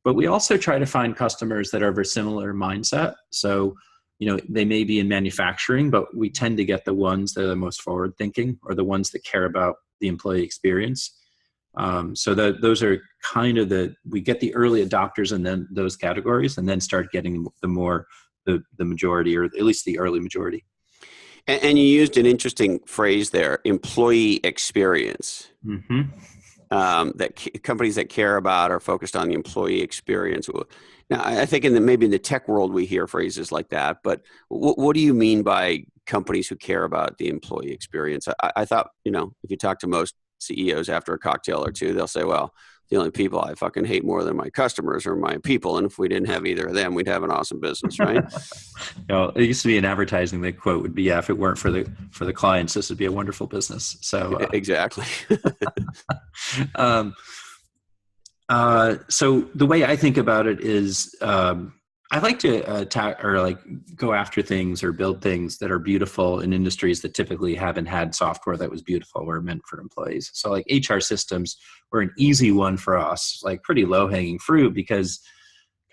but we also try to find customers that are of a similar mindset. So they may be in manufacturing, but we tend to get the ones that are the most forward thinking, or the ones that care about the employee experience. So those are kind of we get the early adopters and then those categories, and then start getting the majority, or at least the early majority. And you used an interesting phrase there, employee experience. Mm-hmm. That companies that care about are focused on the employee experience. Now, I think maybe in the tech world we hear phrases like that, but what do you mean by companies who care about the employee experience? I thought, if you talk to most CEOs after a cocktail or two, they'll say, well, the only people I fucking hate more than my customers are my people. And if we didn't have either of them, we'd have an awesome business, right? It used to be in advertising, the quote would be, yeah, if it weren't for the clients, this would be a wonderful business. So exactly. So the way I think about it is, I like to attack or like go after things or build things that are beautiful in industries that typically haven't had software that was beautiful or meant for employees. So like HR systems were an easy one for us, like pretty low hanging fruit, because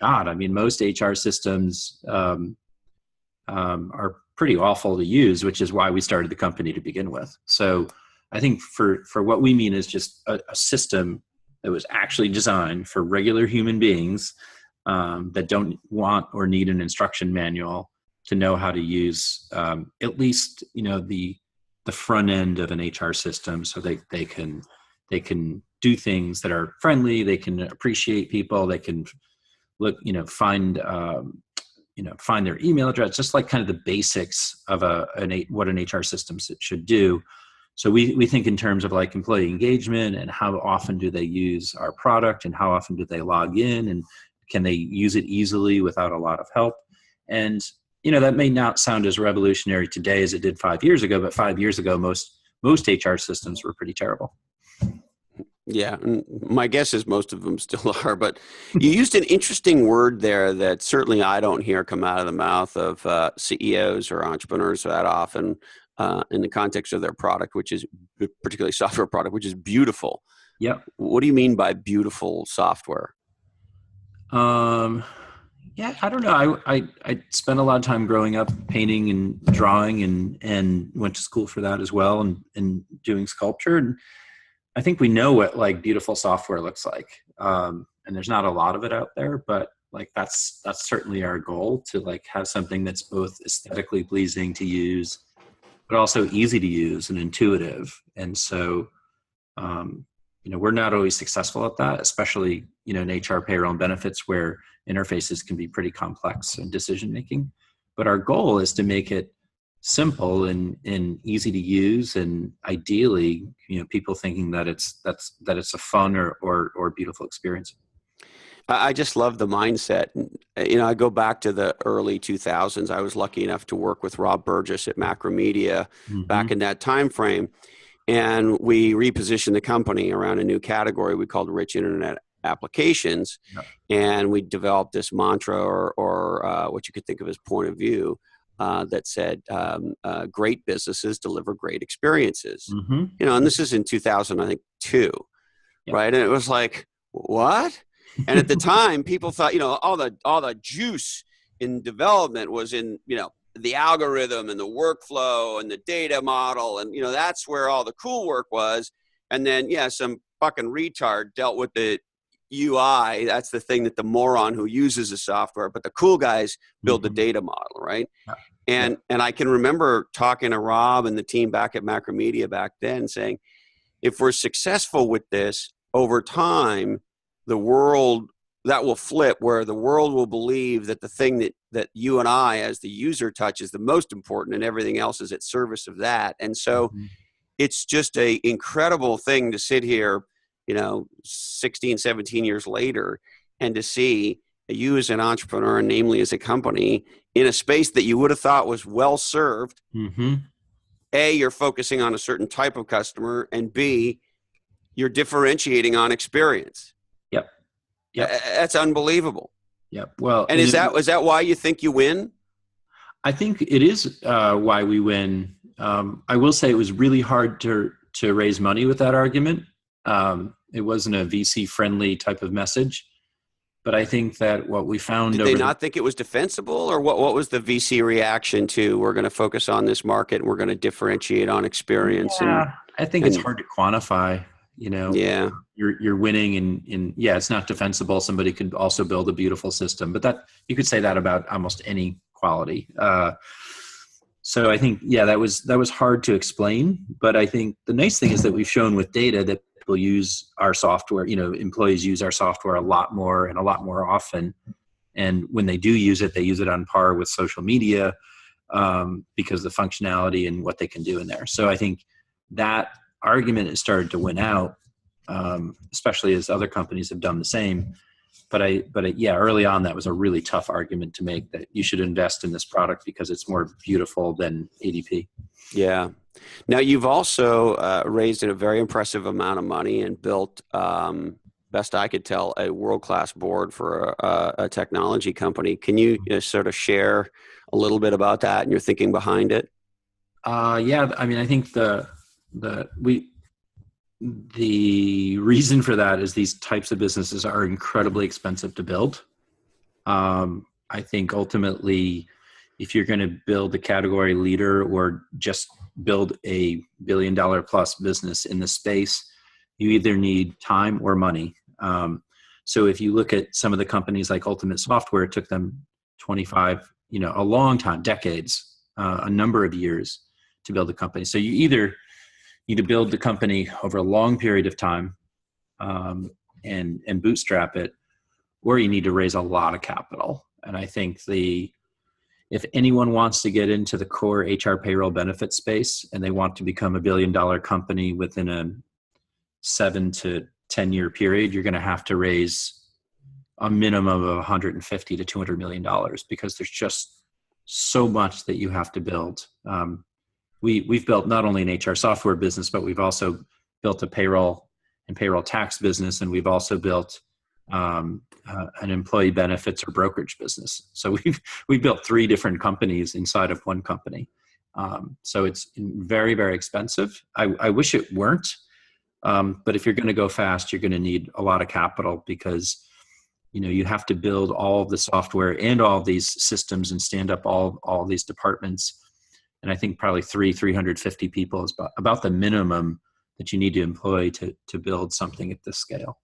most HR systems are pretty awful to use, which is why we started the company to begin with. So I think for what we mean is just a system that was actually designed for regular human beings that don't want or need an instruction manual to know how to use at least the front end of an HR system, so they can do things that are friendly, they can appreciate people, they can look find their email address, just like kind of the basics of what an HR system should do. So we think in terms of like employee engagement, and how often do they use our product, and how often do they log in, and can they use it easily without a lot of help? And, that may not sound as revolutionary today as it did 5 years ago, but 5 years ago, most HR systems were pretty terrible. Yeah, my guess is most of them still are, but you used an interesting word there that certainly I don't hear come out of the mouth of CEOs or entrepreneurs that often in the context of their product, which is particularly software product, which is beautiful. Yep. What do you mean by beautiful software? Yeah, I don't know. I spent a lot of time growing up painting and drawing, and went to school for that as well, and doing sculpture. And I think we know what like beautiful software looks like. And there's not a lot of it out there, but like that's certainly our goal, to like have something that's both aesthetically pleasing to use, but also easy to use and intuitive. And so, we're not always successful at that, especially, in HR, payroll, and benefits, where interfaces can be pretty complex in decision making. But our goal is to make it simple and easy to use, and ideally, people thinking that it's a fun or beautiful experience. I just love the mindset. I go back to the early 2000s. I was lucky enough to work with Rob Burgess at Macromedia back in that time frame. and we repositioned the company around a new category we called rich internet applications. Yep. And we developed this mantra or what you could think of as point of view that said great businesses deliver great experiences. Mm-hmm. And this is in 2002, Yep. right? And it was like, what? And at the time, people thought, all the juice in development was in, the algorithm and the workflow and the data model. And, that's where all the cool work was. And then, some fucking retard dealt with the UI. That's the thing that the moron who uses the software, but the cool guys build the data model, right? And I can remember talking to Rob and the team back at Macromedia back then saying, if we're successful with this over time, the world that will flip, where the world will believe that the thing that you and I as the user touch is the most important and everything else is at service of that. And so it's just a incredible thing to sit here, 16, 17 years later, and to see you as an entrepreneur and Namely as a company in a space that you would have thought was well served. A, you're focusing on a certain type of customer, and B, you're differentiating on experience. Yep. That's unbelievable. Yep. Well, and is that why you think you win? I think it is why we win. I will say it was really hard to raise money with that argument. It wasn't a VC friendly type of message, but I think that what we found. Did they not think it was defensible, or what was the VC reaction to, we're going to focus on this market and we're going to differentiate on experience? Yeah, I think it's hard to quantify. Yeah, you're winning, and it's not defensible. Somebody could also build a beautiful system, but that you could say that about almost any quality. So I think, that was hard to explain, but I think the nice thing is that we've shown with data that people use our software, employees use our software a lot more and a lot more often. And when they do use it, they use it on par with social media because of the functionality and what they can do in there. So I think that argument has started to win out, especially as other companies have done the same. But early on, that was a really tough argument to make, that you should invest in this product because it's more beautiful than ADP. Yeah. Now, you've also raised a very impressive amount of money and built, best I could tell, a world-class board for a technology company. Can you sort of share a little bit about that and your thinking behind it? I think the reason for that is these types of businesses are incredibly expensive to build. I think ultimately, if you're going to build a category leader or just build a $1 billion plus business in the space, you either need time or money. So if you look at some of the companies like Ultimate Software, it took them 25, a long time, decades, a number of years to build a company. So you either need to build the company over a long period of time and bootstrap it, or you need to raise a lot of capital. And I think if anyone wants to get into the core HR payroll benefit space and they want to become a $1 billion company within a 7 to 10 year period, you're going to have to raise a minimum of $150 to $200 million because there's just so much that you have to build. We've built not only an HR software business, but we've also built a payroll and payroll tax business, and we've also built an employee benefits or brokerage business. So we've built 3 different companies inside of one company. So it's very, very expensive. I wish it weren't, but if you're going to go fast, you're going to need a lot of capital because you have to build all of the software and all of these systems and stand up all these departments. And I think probably 350 people is about the minimum that you need to employ to build something at this scale.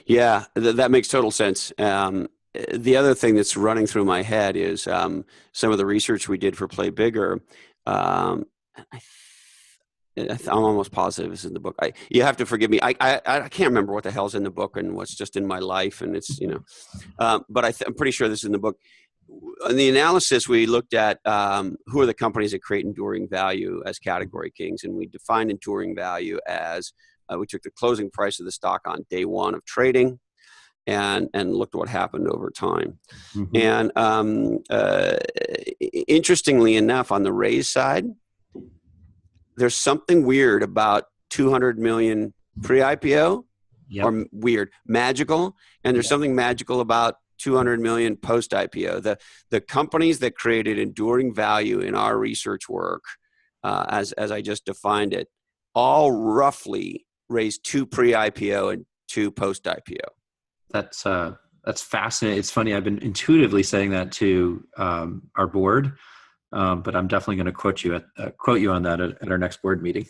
Yeah, that makes total sense. The other thing that's running through my head is some of the research we did for Play Bigger. I'm almost positive this is in the book. You have to forgive me. I can't remember what the hell's in the book and what's just in my life, and it's but I'm pretty sure this is in the book. In the analysis, we looked at who are the companies that create enduring value as category kings, and we defined enduring value as we took the closing price of the stock on day one of trading, and looked at what happened over time. Mm-hmm. And interestingly enough, on the raise side, there's something weird about 200 million pre-IPO. Yep. Or weird, magical, and there's something magical about 200 million post-IPO. The companies that created enduring value in our research work, as I just defined it, all roughly raised 2 pre-IPO and 2 post-IPO. That's fascinating. It's funny. I've been intuitively saying that to our board, but I'm definitely going to quote you on that at our next board meeting.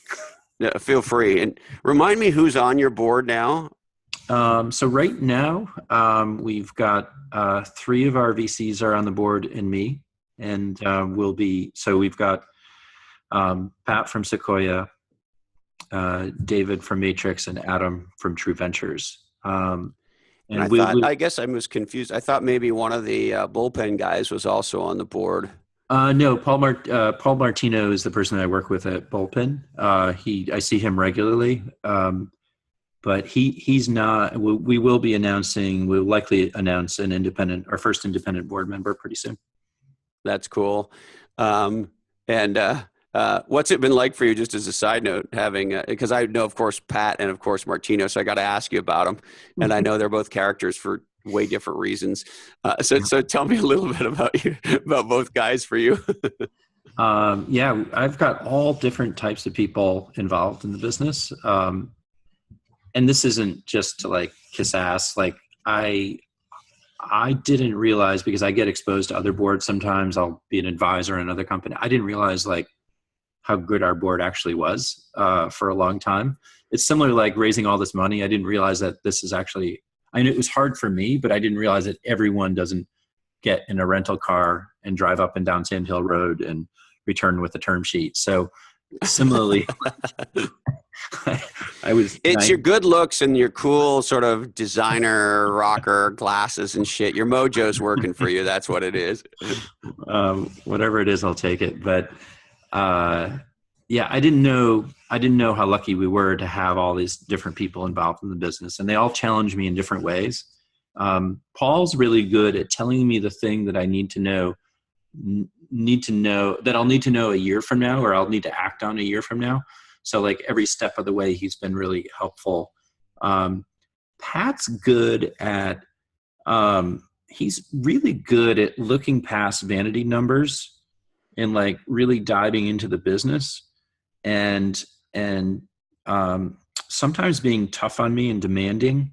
Yeah, feel free. And remind me who's on your board now. So right now, we've got 3 of our VCs are on the board and me, and we've got Pat from Sequoia, David from Matrix, and Adam from True Ventures. And I guess I was confused. I thought maybe one of the bullpen guys was also on the board. No, Paul Martino is the person that I work with at Bullpen. I see him regularly, but he's not. We will be announcing. We'll likely announce our first independent board member pretty soon. That's cool. What's it been like for you, just as a side note, having, because I know, of course, Pat and, of course, Martino, so I got to ask you about them. And I know they're both characters for way different reasons. So tell me a little bit about both guys for you. Yeah, I've got all different types of people involved in the business. And this isn't just to like kiss ass. Like I didn't realize, because I get exposed to other boards sometimes. I'll be an advisor in another company. I didn't realize like how good our board actually was for a long time. It's similar like raising all this money. I didn't realize that this is actually, I knew it was hard for me, but I didn't realize that everyone doesn't get in a rental car and drive up and down Sand Hill Road and return with a term sheet. So similarly, it's your good looks and your cool sort of designer rocker glasses and shit. Your mojo's working for you. That's what it is. Whatever it is, I'll take it. But yeah, I didn't know how lucky we were to have all these different people involved in the business, and they all challenged me in different ways. Paul's really good at telling me the thing that I need to know that I'll need to know a year from now, or I'll need to act on a year from now. So like every step of the way, he's been really helpful. Pat's good at, he's really good at looking past vanity numbers and like really diving into the business and sometimes being tough on me and demanding.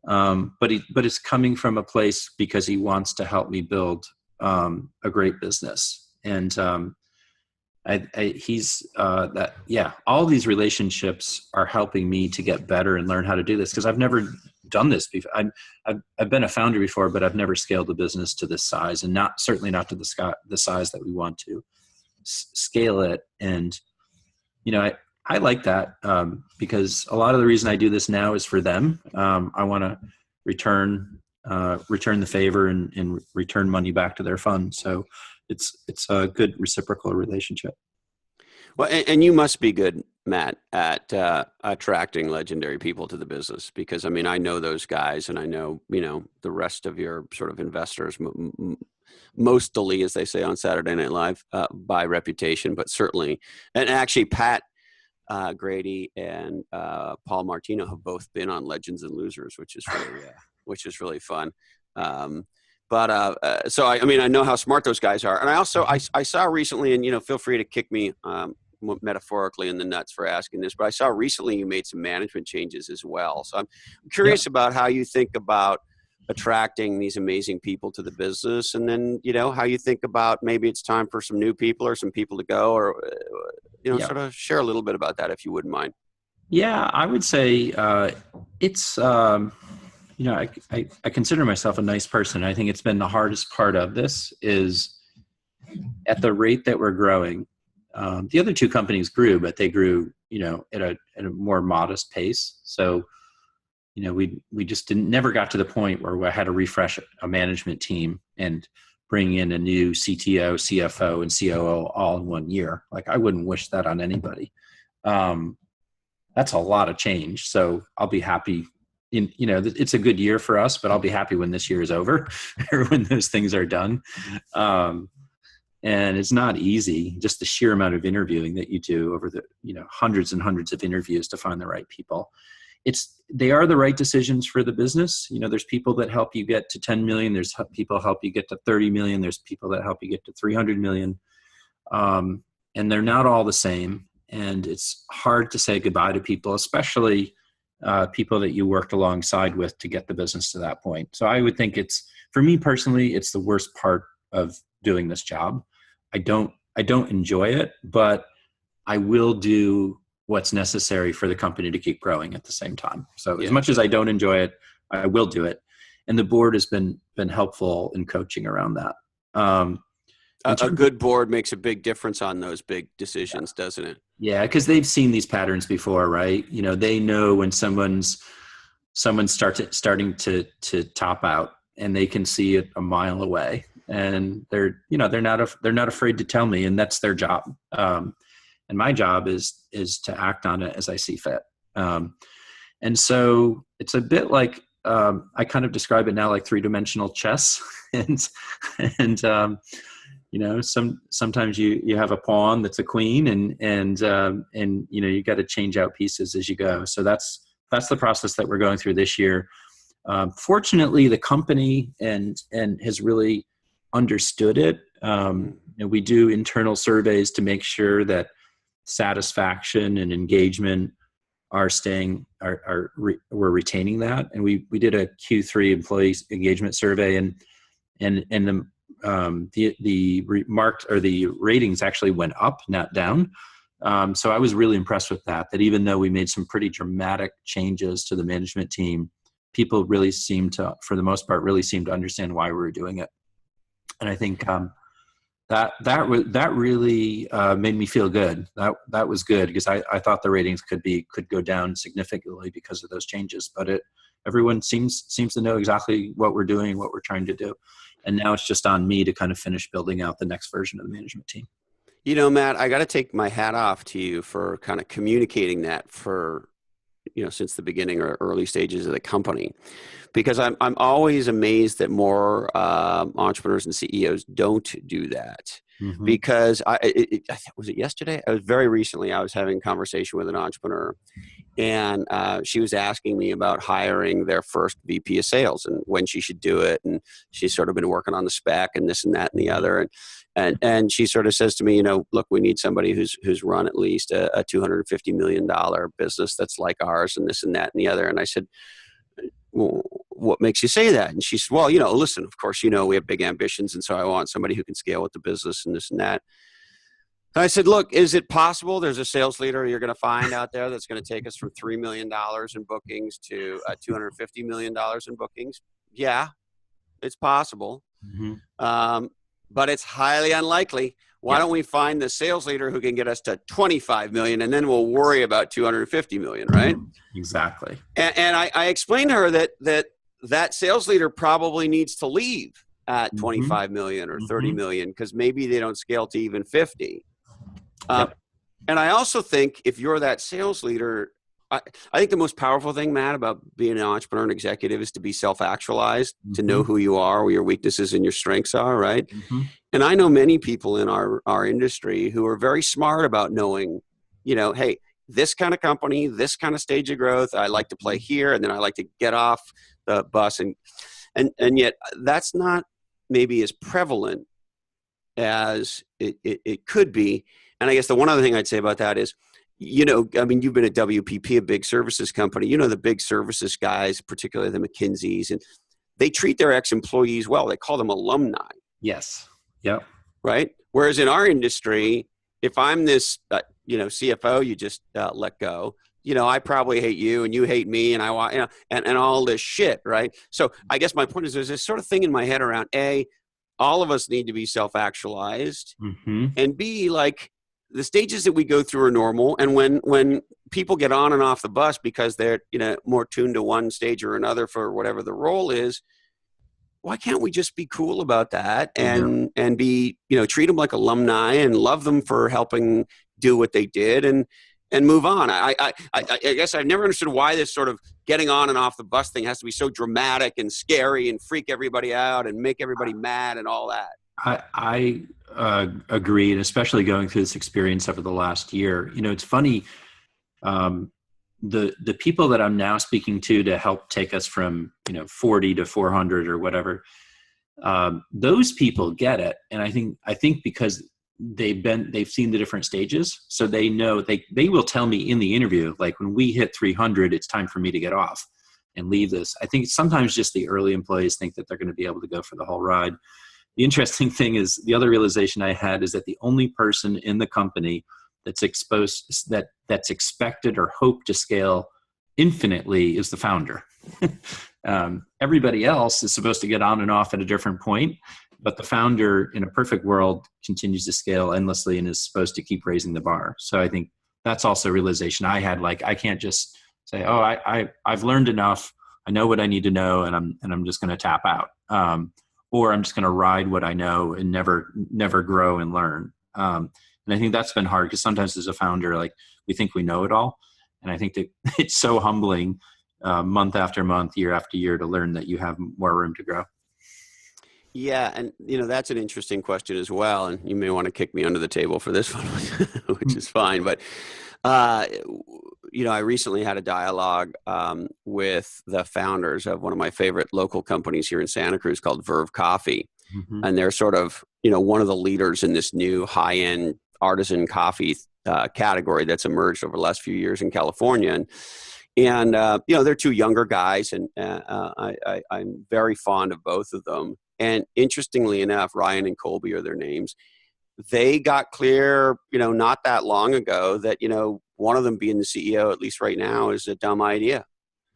But it's coming from a place because he wants to help me build a great business. And all these relationships are helping me to get better and learn how to do this, because I've never done this before. I've been a founder before, but I've never scaled a business to this size, and certainly not to the size that we want to scale it. And I like that because a lot of the reason I do this now is for them. I want to return the favor and return money back to their fund. So it's a good reciprocal relationship. Well, and you must be good, Matt, at attracting legendary people to the business, because I mean, I know those guys, and I know, the rest of your sort of investors, mostly, as they say on Saturday Night Live, by reputation, but certainly, and actually Pat Grady and Paul Martino have both been on Legends and Losers, which is really fun. So I know how smart those guys are. And I saw recently, and feel free to kick me metaphorically in the nuts for asking this, but I saw recently you made some management changes as well. So I'm curious about how you think about attracting these amazing people to the business, and then, how you think about maybe it's time for some new people or some people to go, or, sort of share a little bit about that if you wouldn't mind. Yeah, I would say it's, I consider myself a nice person. I think it's been the hardest part of this is at the rate that we're growing. The other two companies grew, but they grew, at a more modest pace. So, we just never got to the point where we had to refresh a management team and bring in a new CTO, CFO, and COO all in 1 year. Like, I wouldn't wish that on anybody. That's a lot of change. So I'll be happy. It's a good year for us, but I'll be happy when this year is over or when those things are done. And it's not easy, just the sheer amount of interviewing that you do over the, hundreds and hundreds of interviews to find the right people. They are the right decisions for the business. There's people that help you get to 10 million. There's people help you get to 30 million. There's people that help you get to 300 million. And they're not all the same. And it's hard to say goodbye to people, especially people that you worked alongside with to get the business to that point. So I would think for me personally, it's the worst part of doing this job. I don't enjoy it, but I will do what's necessary for the company to keep growing at the same time. So as much as I don't enjoy it, I will do it. And the board has been helpful in coaching around that. A good board makes a big difference on those big decisions, doesn't it? Yeah, because they've seen these patterns before, right? They know when someone's starting to top out, and they can see it a mile away, and they're not afraid to tell me, and that's their job. And my job is to act on it as I see fit. And so it's a bit like I kind of describe it now like 3-dimensional chess, and sometimes you have a pawn that's a queen, and you got to change out pieces as you go. So that's the process that we're going through this year. Fortunately, the company and has really understood it. We do internal surveys to make sure that satisfaction and engagement we're retaining that. And we did a Q3 employee engagement survey, and the ratings actually went up, not down. So I was really impressed with that even though we made some pretty dramatic changes to the management team, people really seemed to, for the most part, understand why we were doing it. And I think that really made me feel good. That was good, because I thought the ratings could go down significantly because of those changes. But everyone seems to know exactly what we're doing, what we're trying to do. And now it's just on me to kind of finish building out the next version of the management team. Matt, I got to take my hat off to you for kind of communicating that for, since the beginning or early stages of the company, because I'm always amazed that more entrepreneurs and CEOs don't do that. Mm-hmm. Because was it yesterday? Very recently, I was having a conversation with an entrepreneur, and she was asking me about hiring their first VP of sales and when she should do it. And she's sort of been working on the spec and this and that and the other. And she sort of says to me, look, we need somebody who's run at least a $250 million business that's like ours and this and that and the other. And I said, well, what makes you say that? And she said, well, listen, of course, we have big ambitions. And so I want somebody who can scale with the business and this and that. And I said, look, is it possible there's a sales leader you're going to find out there that's going to take us from $3 million in bookings to $250 million in bookings? Yeah, it's possible. Mm-hmm. But it's highly unlikely. Why don't we find the sales leader who can get us to 25 million, and then we'll worry about 250 million, right? Exactly. And I explained to her that sales leader probably needs to leave at 25 million or 30 million, because maybe they don't scale to even 50. And I also think if you're that sales leader, I think the most powerful thing, Matt, about being an entrepreneur and executive is to be self-actualized, to know who you are, where your weaknesses and your strengths are, right? Mm-hmm. And I know many people in our industry who are very smart about knowing, hey, this kind of company, this kind of stage of growth, I like to play here, and then I like to get off the bus. And yet that's not maybe as prevalent as it could be. And I guess the one other thing I'd say about that is, you've been at WPP, a big services company. The big services guys, particularly the McKinseys, and they treat their ex-employees well. They call them alumni. Yes. Yep. Right. Whereas in our industry, if I'm this, CFO, you just let go. I probably hate you and you hate me, and I want, and all this shit. Right. So I guess my point is, there's this sort of thing in my head around all of us need to be self-actualized, and B, like, the stages that we go through are normal. And when people get on and off the bus because they're, more tuned to one stage or another for whatever the role is, why can't we just be cool about that and be, treat them like alumni and love them for helping do what they did and move on? I guess I've never understood why this sort of getting on and off the bus thing has to be so dramatic and scary and freak everybody out and make everybody mad and all that. I agree, and especially going through this experience over the last year. It's funny. The people that I'm now speaking to help take us from 40 to 400 or whatever, those people get it, and I think because they've seen the different stages, so they know they will tell me in the interview, like, when we hit 300, it's time for me to get off and leave this. I think sometimes just the early employees think that they're going to be able to go for the whole ride. The interesting thing is, the other realization I had is that the only person in the company that's that's expected or hope to scale infinitely is the founder. Everybody else is supposed to get on and off at a different point, but the founder, in a perfect world, continues to scale endlessly and is supposed to keep raising the bar. So I think that's also a realization I had. Like, I can't just say, "Oh, I've learned enough. I know what I need to know, and I'm just going to tap out." Or I'm just going to ride what I know and never grow and learn. And I think that's been hard, because sometimes as a founder, like, we think we know it all. And I think that it's so humbling month after month, year after year, to learn that you have more room to grow. Yeah. And, that's an interesting question as well. And you may want to kick me under the table for this one, which is fine. But, I recently had a dialogue with the founders of one of my favorite local companies here in Santa Cruz called Verve Coffee. Mm-hmm. And they're sort of, one of the leaders in this new high-end artisan coffee category that's emerged over the last few years in California. And they're two younger guys, and I'm very fond of both of them. And interestingly enough, Ryan and Colby are their names. They got clear, not that long ago, that, one of them being the CEO, at least right now, is a dumb idea.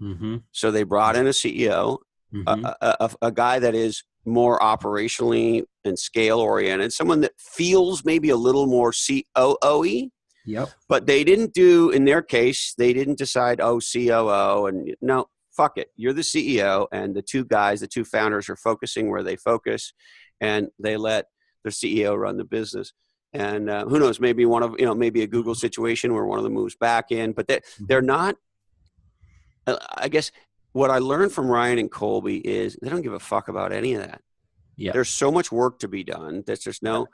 Mm-hmm. So they brought in a CEO, mm-hmm. a guy that is more operationally and scale oriented, someone that feels maybe a little more COO-y. Yep. But they didn't do, in their case, they didn't decide, COO, and no, fuck it. You're the CEO, and the two founders are focusing where they focus, and they let their CEO run the business. And who knows, maybe maybe a Google situation where one of them moves back in, but they're not. I guess what I learned from Ryan and Colby is they don't give a fuck about any of that. Yeah. There's so much work to be done that there's no,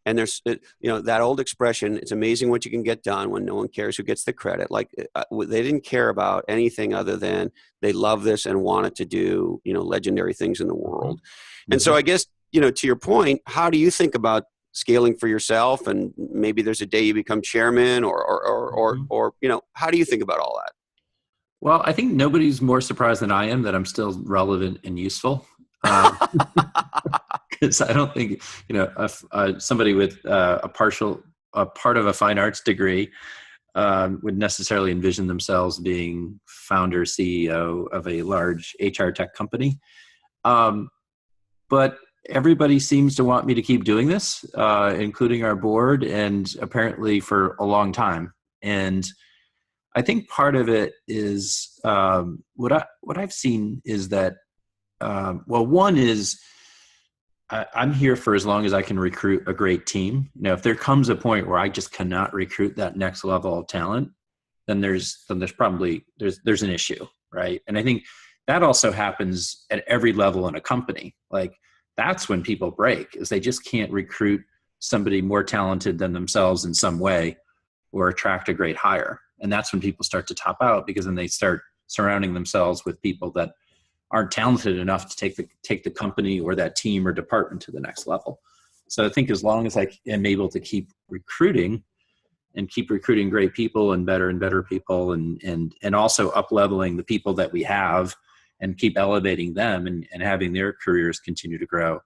and there's, that old expression, it's amazing what you can get done when no one cares who gets the credit. Like, they didn't care about anything other than they love this and wanted to do, legendary things in the world. Mm-hmm. And so I guess, to your point, how do you think about scaling for yourself? And maybe there's a day you become chairman or how do you think about all that? Well, I think nobody's more surprised than I am that I'm still relevant and useful. Because I don't think, somebody with a part of a fine arts degree would necessarily envision themselves being founder, CEO of a large HR tech company. But everybody seems to want me to keep doing this, including our board, and apparently for a long time. And I think part of it is what I've seen is that, one is I'm here for as long as I can recruit a great team. If there comes a point where I just cannot recruit that next level of talent, then there's probably an issue, right? And I think that also happens at every level in a company. Like, that's when people break, is they just can't recruit somebody more talented than themselves in some way or attract a great hire. And that's when people start to top out, because then they start surrounding themselves with people that aren't talented enough to take the company or that team or department to the next level. So I think as long as I am able to keep recruiting great people and better people, and also up-leveling the people that we have and keep elevating them and having their careers continue to grow,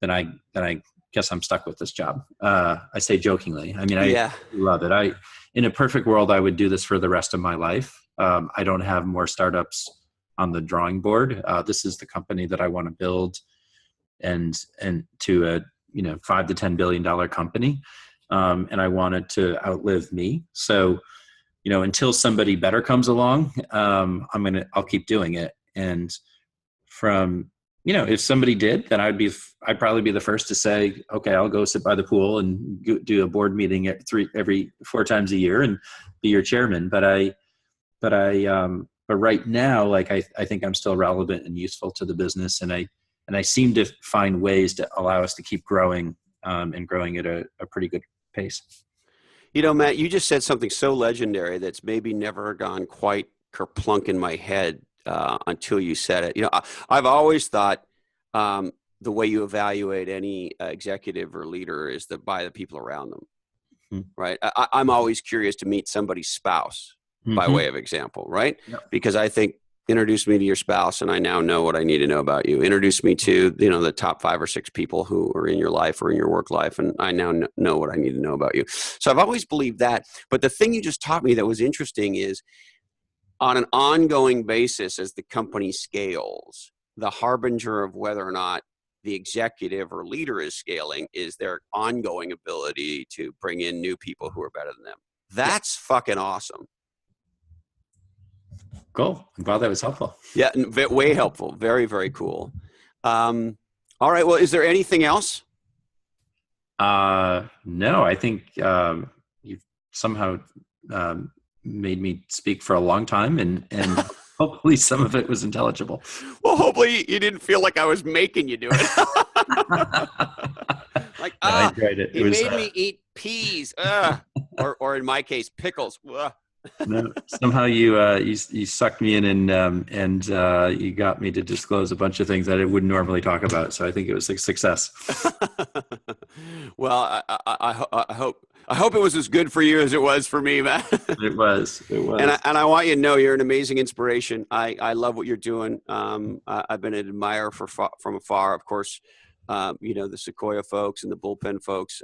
then I guess I'm stuck with this job. I say jokingly. I mean, I love it. In a perfect world, I would do this for the rest of my life. I don't have more startups on the drawing board. This is the company that I want to build and to a $5 to $10 billion company. And I want it to outlive me. So, until somebody better comes along, I'll keep doing it. And from, if somebody did, then I'd probably be the first to say, okay, I'll go sit by the pool and do a board meeting every 4 times a year and be your chairman. But right now, like, I think I'm still relevant and useful to the business. And I And I seem to find ways to allow us to keep growing and growing at a pretty good pace. You know, Matt, you just said something so legendary that's maybe never gone quite kerplunk in my head until you said it. You know, I've always thought the way you evaluate any executive or leader is by the people around them, right? I'm always curious to meet somebody's spouse by way of example, right? Yep. Because I think introduce me to your spouse and I now know what I need to know about you. Introduce me to, you know, the top 5 or 6 people who are in your life or in your work life, and I now know what I need to know about you. So I've always believed that. But the thing you just taught me that was interesting is on an ongoing basis as the company scales, the harbinger of whether or not the executive or leader is scaling is their ongoing ability to bring in new people who are better than them. That's fucking awesome. Cool. I'm glad that was helpful. Yeah, way helpful. Very, very cool. All right. Well, is there anything else? No, I think you've somehow made me speak for a long time, and hopefully some of it was intelligible. Well, hopefully you didn't feel like I was making you do it. Like, I enjoyed it. He made me eat peas, or in my case, pickles. No, somehow you sucked me in and you got me to disclose a bunch of things that I wouldn't normally talk about. So I think it was a success. Well, I hope it was as good for you as it was for me, man. It was. And I want you to know you're an amazing inspiration. I love what you're doing. I've been an admirer from afar, of course. You know, the Sequoia folks and the Bullpen folks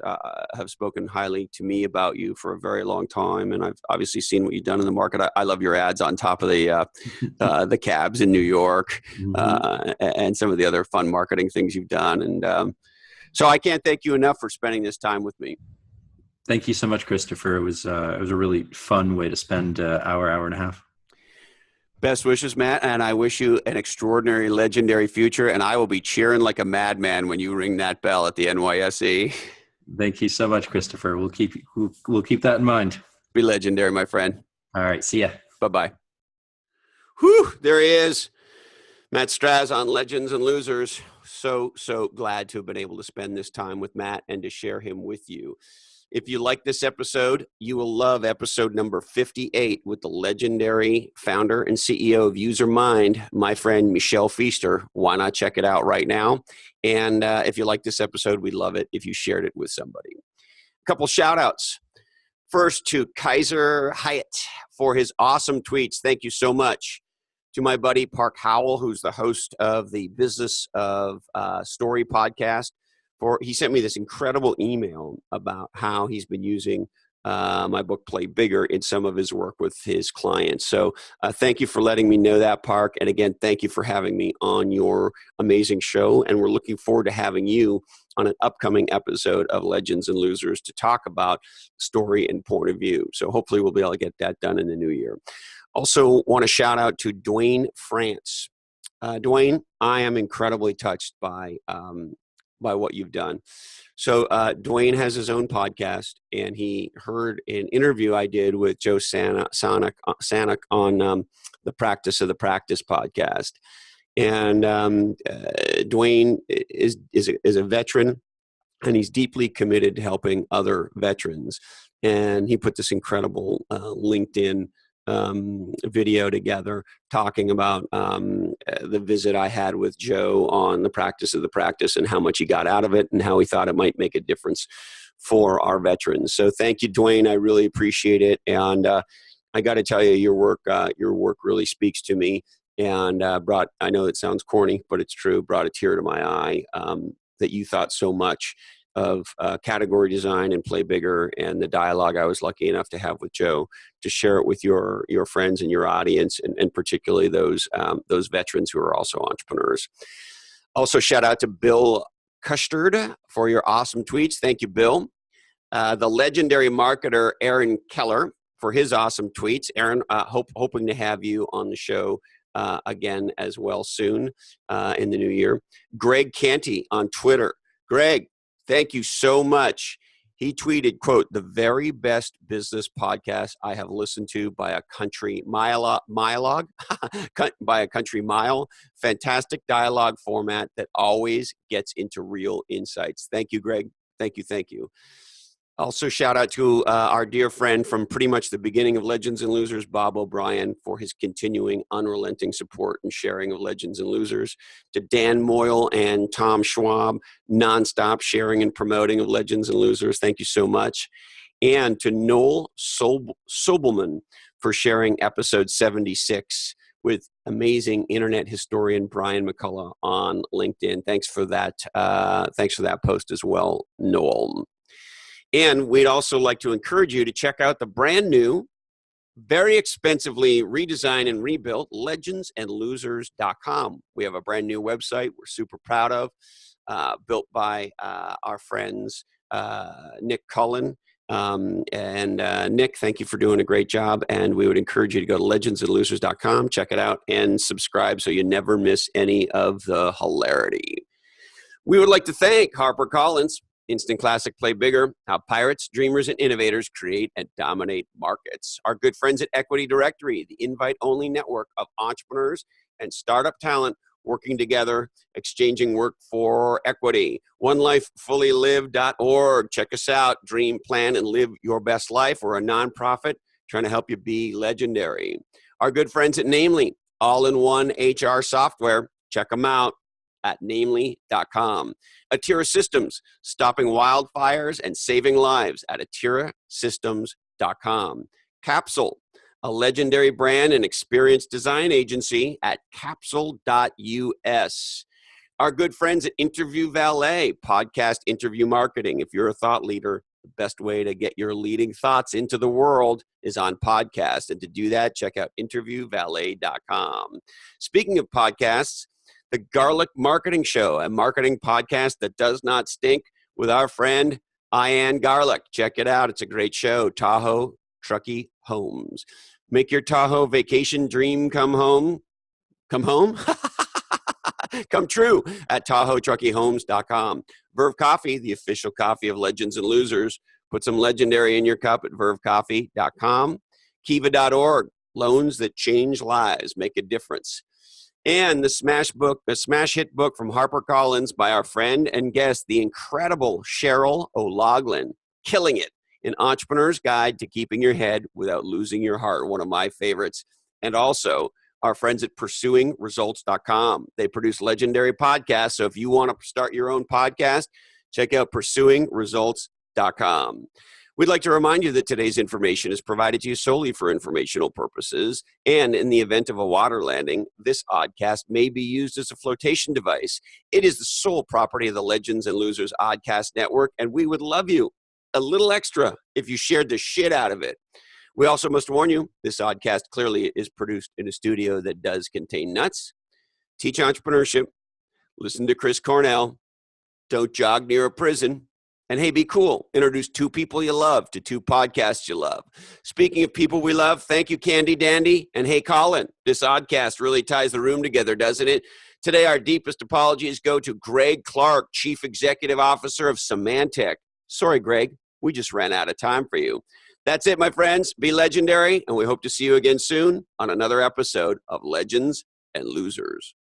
have spoken highly to me about you for a very long time. And I've obviously seen what you've done in the market. I love your ads on top of the cabs in New York and some of the other fun marketing things you've done. And so I can't thank you enough for spending this time with me. Thank you so much, Christopher. It was a really fun way to spend hour and a half. Best wishes, Matt, and I wish you an extraordinary, legendary future, and I will be cheering like a madman when you ring that bell at the NYSE. Thank you so much, Christopher. We'll keep that in mind. Be legendary, my friend. All right, see ya. Bye-bye. Whew, there he is. Matt Straz on Legends and Losers. So glad to have been able to spend this time with Matt and to share him with you. If you like this episode, you will love episode number 58 with the legendary founder and CEO of UserMind, my friend Michelle Feaster. Why not check it out right now? And if you like this episode, we'd love it if you shared it with somebody. A couple shout outs. First to Kaiser Hyatt for his awesome tweets. Thank you so much. To my buddy Park Howell, who's the host of the Business of Story podcast. He sent me this incredible email about how he's been using my book Play Bigger in some of his work with his clients. So thank you for letting me know that, Park. And again, thank you for having me on your amazing show. And we're looking forward to having you on an upcoming episode of Legends and Losers to talk about story and point of view. So hopefully we'll be able to get that done in the new year. Also want to shout out to Dwayne France. Dwayne, I am incredibly touched by what you've done. So Dwayne has his own podcast, and he heard an interview I did with Joe Sanak on the Practice of the Practice podcast. And Dwayne is a veteran, and he's deeply committed to helping other veterans. And he put this incredible LinkedIn video together talking about the visit I had with Joe on the Practice of the Practice and how much he got out of it and how he thought it might make a difference for our veterans. So thank you, Dwayne. I really appreciate it. And I got to tell you, your work really speaks to me and I know it sounds corny, but it's true, brought a tear to my eye that you thought so much of category design and Play Bigger and the dialogue I was lucky enough to have with Joe to share it with your friends and your audience and particularly those veterans who are also entrepreneurs. Also, shout out to Bill Custard for your awesome tweets. Thank you, Bill. The legendary marketer Aaron Keller for his awesome tweets. Aaron, hoping to have you on the show again as well soon in the new year. Greg Canty on Twitter. Greg, thank you so much. He tweeted, quote, "The very best business podcast I have listened to by a country mile, by a country mile. Fantastic dialogue format that always gets into real insights." Thank you, Greg. Thank you. Thank you. Also, shout out to our dear friend from pretty much the beginning of Legends and Losers, Bob O'Brien, for his continuing unrelenting support and sharing of Legends and Losers. To Dan Moyle and Tom Schwab, nonstop sharing and promoting of Legends and Losers. Thank you so much. And to Noel Sobelman for sharing episode 76 with amazing internet historian Brian McCullough on LinkedIn. Thanks for that. Thanks for that post as well, Noel. And we'd also like to encourage you to check out the brand new, very expensively redesigned and rebuilt legendsandlosers.com. We have a brand new website we're super proud of, built by our friends Nick Cullen. Nick, thank you for doing a great job. And we would encourage you to go to legendsandlosers.com, check it out, and subscribe so you never miss any of the hilarity. We would like to thank HarperCollins, Instant Classic Play Bigger, How Pirates, Dreamers, and Innovators Create and Dominate Markets. Our good friends at Equity Directory, the invite-only network of entrepreneurs and startup talent working together, exchanging work for equity. OneLifeFullyLived.org. Check us out. Dream, plan, and live your best life. We're a nonprofit trying to help you be legendary. Our good friends at Namely, all-in-one HR software. Check them out at namely.com. Atira Systems, stopping wildfires and saving lives at atirasystems.com. Capsule, a legendary brand and experience design agency at capsule.us. Our good friends at Interview Valet, podcast interview marketing. If you're a thought leader, the best way to get your leading thoughts into the world is on podcast. And to do that, check out interviewvalet.com. Speaking of podcasts, The Garlic Marketing Show, a marketing podcast that does not stink, with our friend Ian Garlic. Check it out. It's a great show. Tahoe Truckee Homes. Make your Tahoe vacation dream come home. Come home? Come true at TahoeTruckeeHomes.com. Verve Coffee, the official coffee of Legends and Losers. Put some legendary in your cup at VerveCoffee.com. Kiva.org. Loans that change lives, make a difference. And the smash hit book from HarperCollins by our friend and guest, the incredible Cheryl O'Loughlin, killing it. An Entrepreneur's Guide to Keeping Your Head Without Losing Your Heart, one of my favorites. And also our friends at PursuingResults.com. They produce legendary podcasts, so if you want to start your own podcast, check out PursuingResults.com. We'd like to remind you that today's information is provided to you solely for informational purposes, and in the event of a water landing, this oddcast may be used as a flotation device. It is the sole property of the Legends and Losers Oddcast Network, and we would love you a little extra if you shared the shit out of it. We also must warn you, this oddcast clearly is produced in a studio that does contain nuts. Teach entrepreneurship. Listen to Chris Cornell. Don't jog near a prison. And hey, be cool. Introduce two people you love to two podcasts you love. Speaking of people we love, thank you, Candy Dandy. And hey, Colin, this oddcast really ties the room together, doesn't it? Today, our deepest apologies go to Greg Clark, Chief Executive Officer of Symantec. Sorry, Greg, we just ran out of time for you. That's it, my friends. Be legendary, and we hope to see you again soon on another episode of Legends and Losers.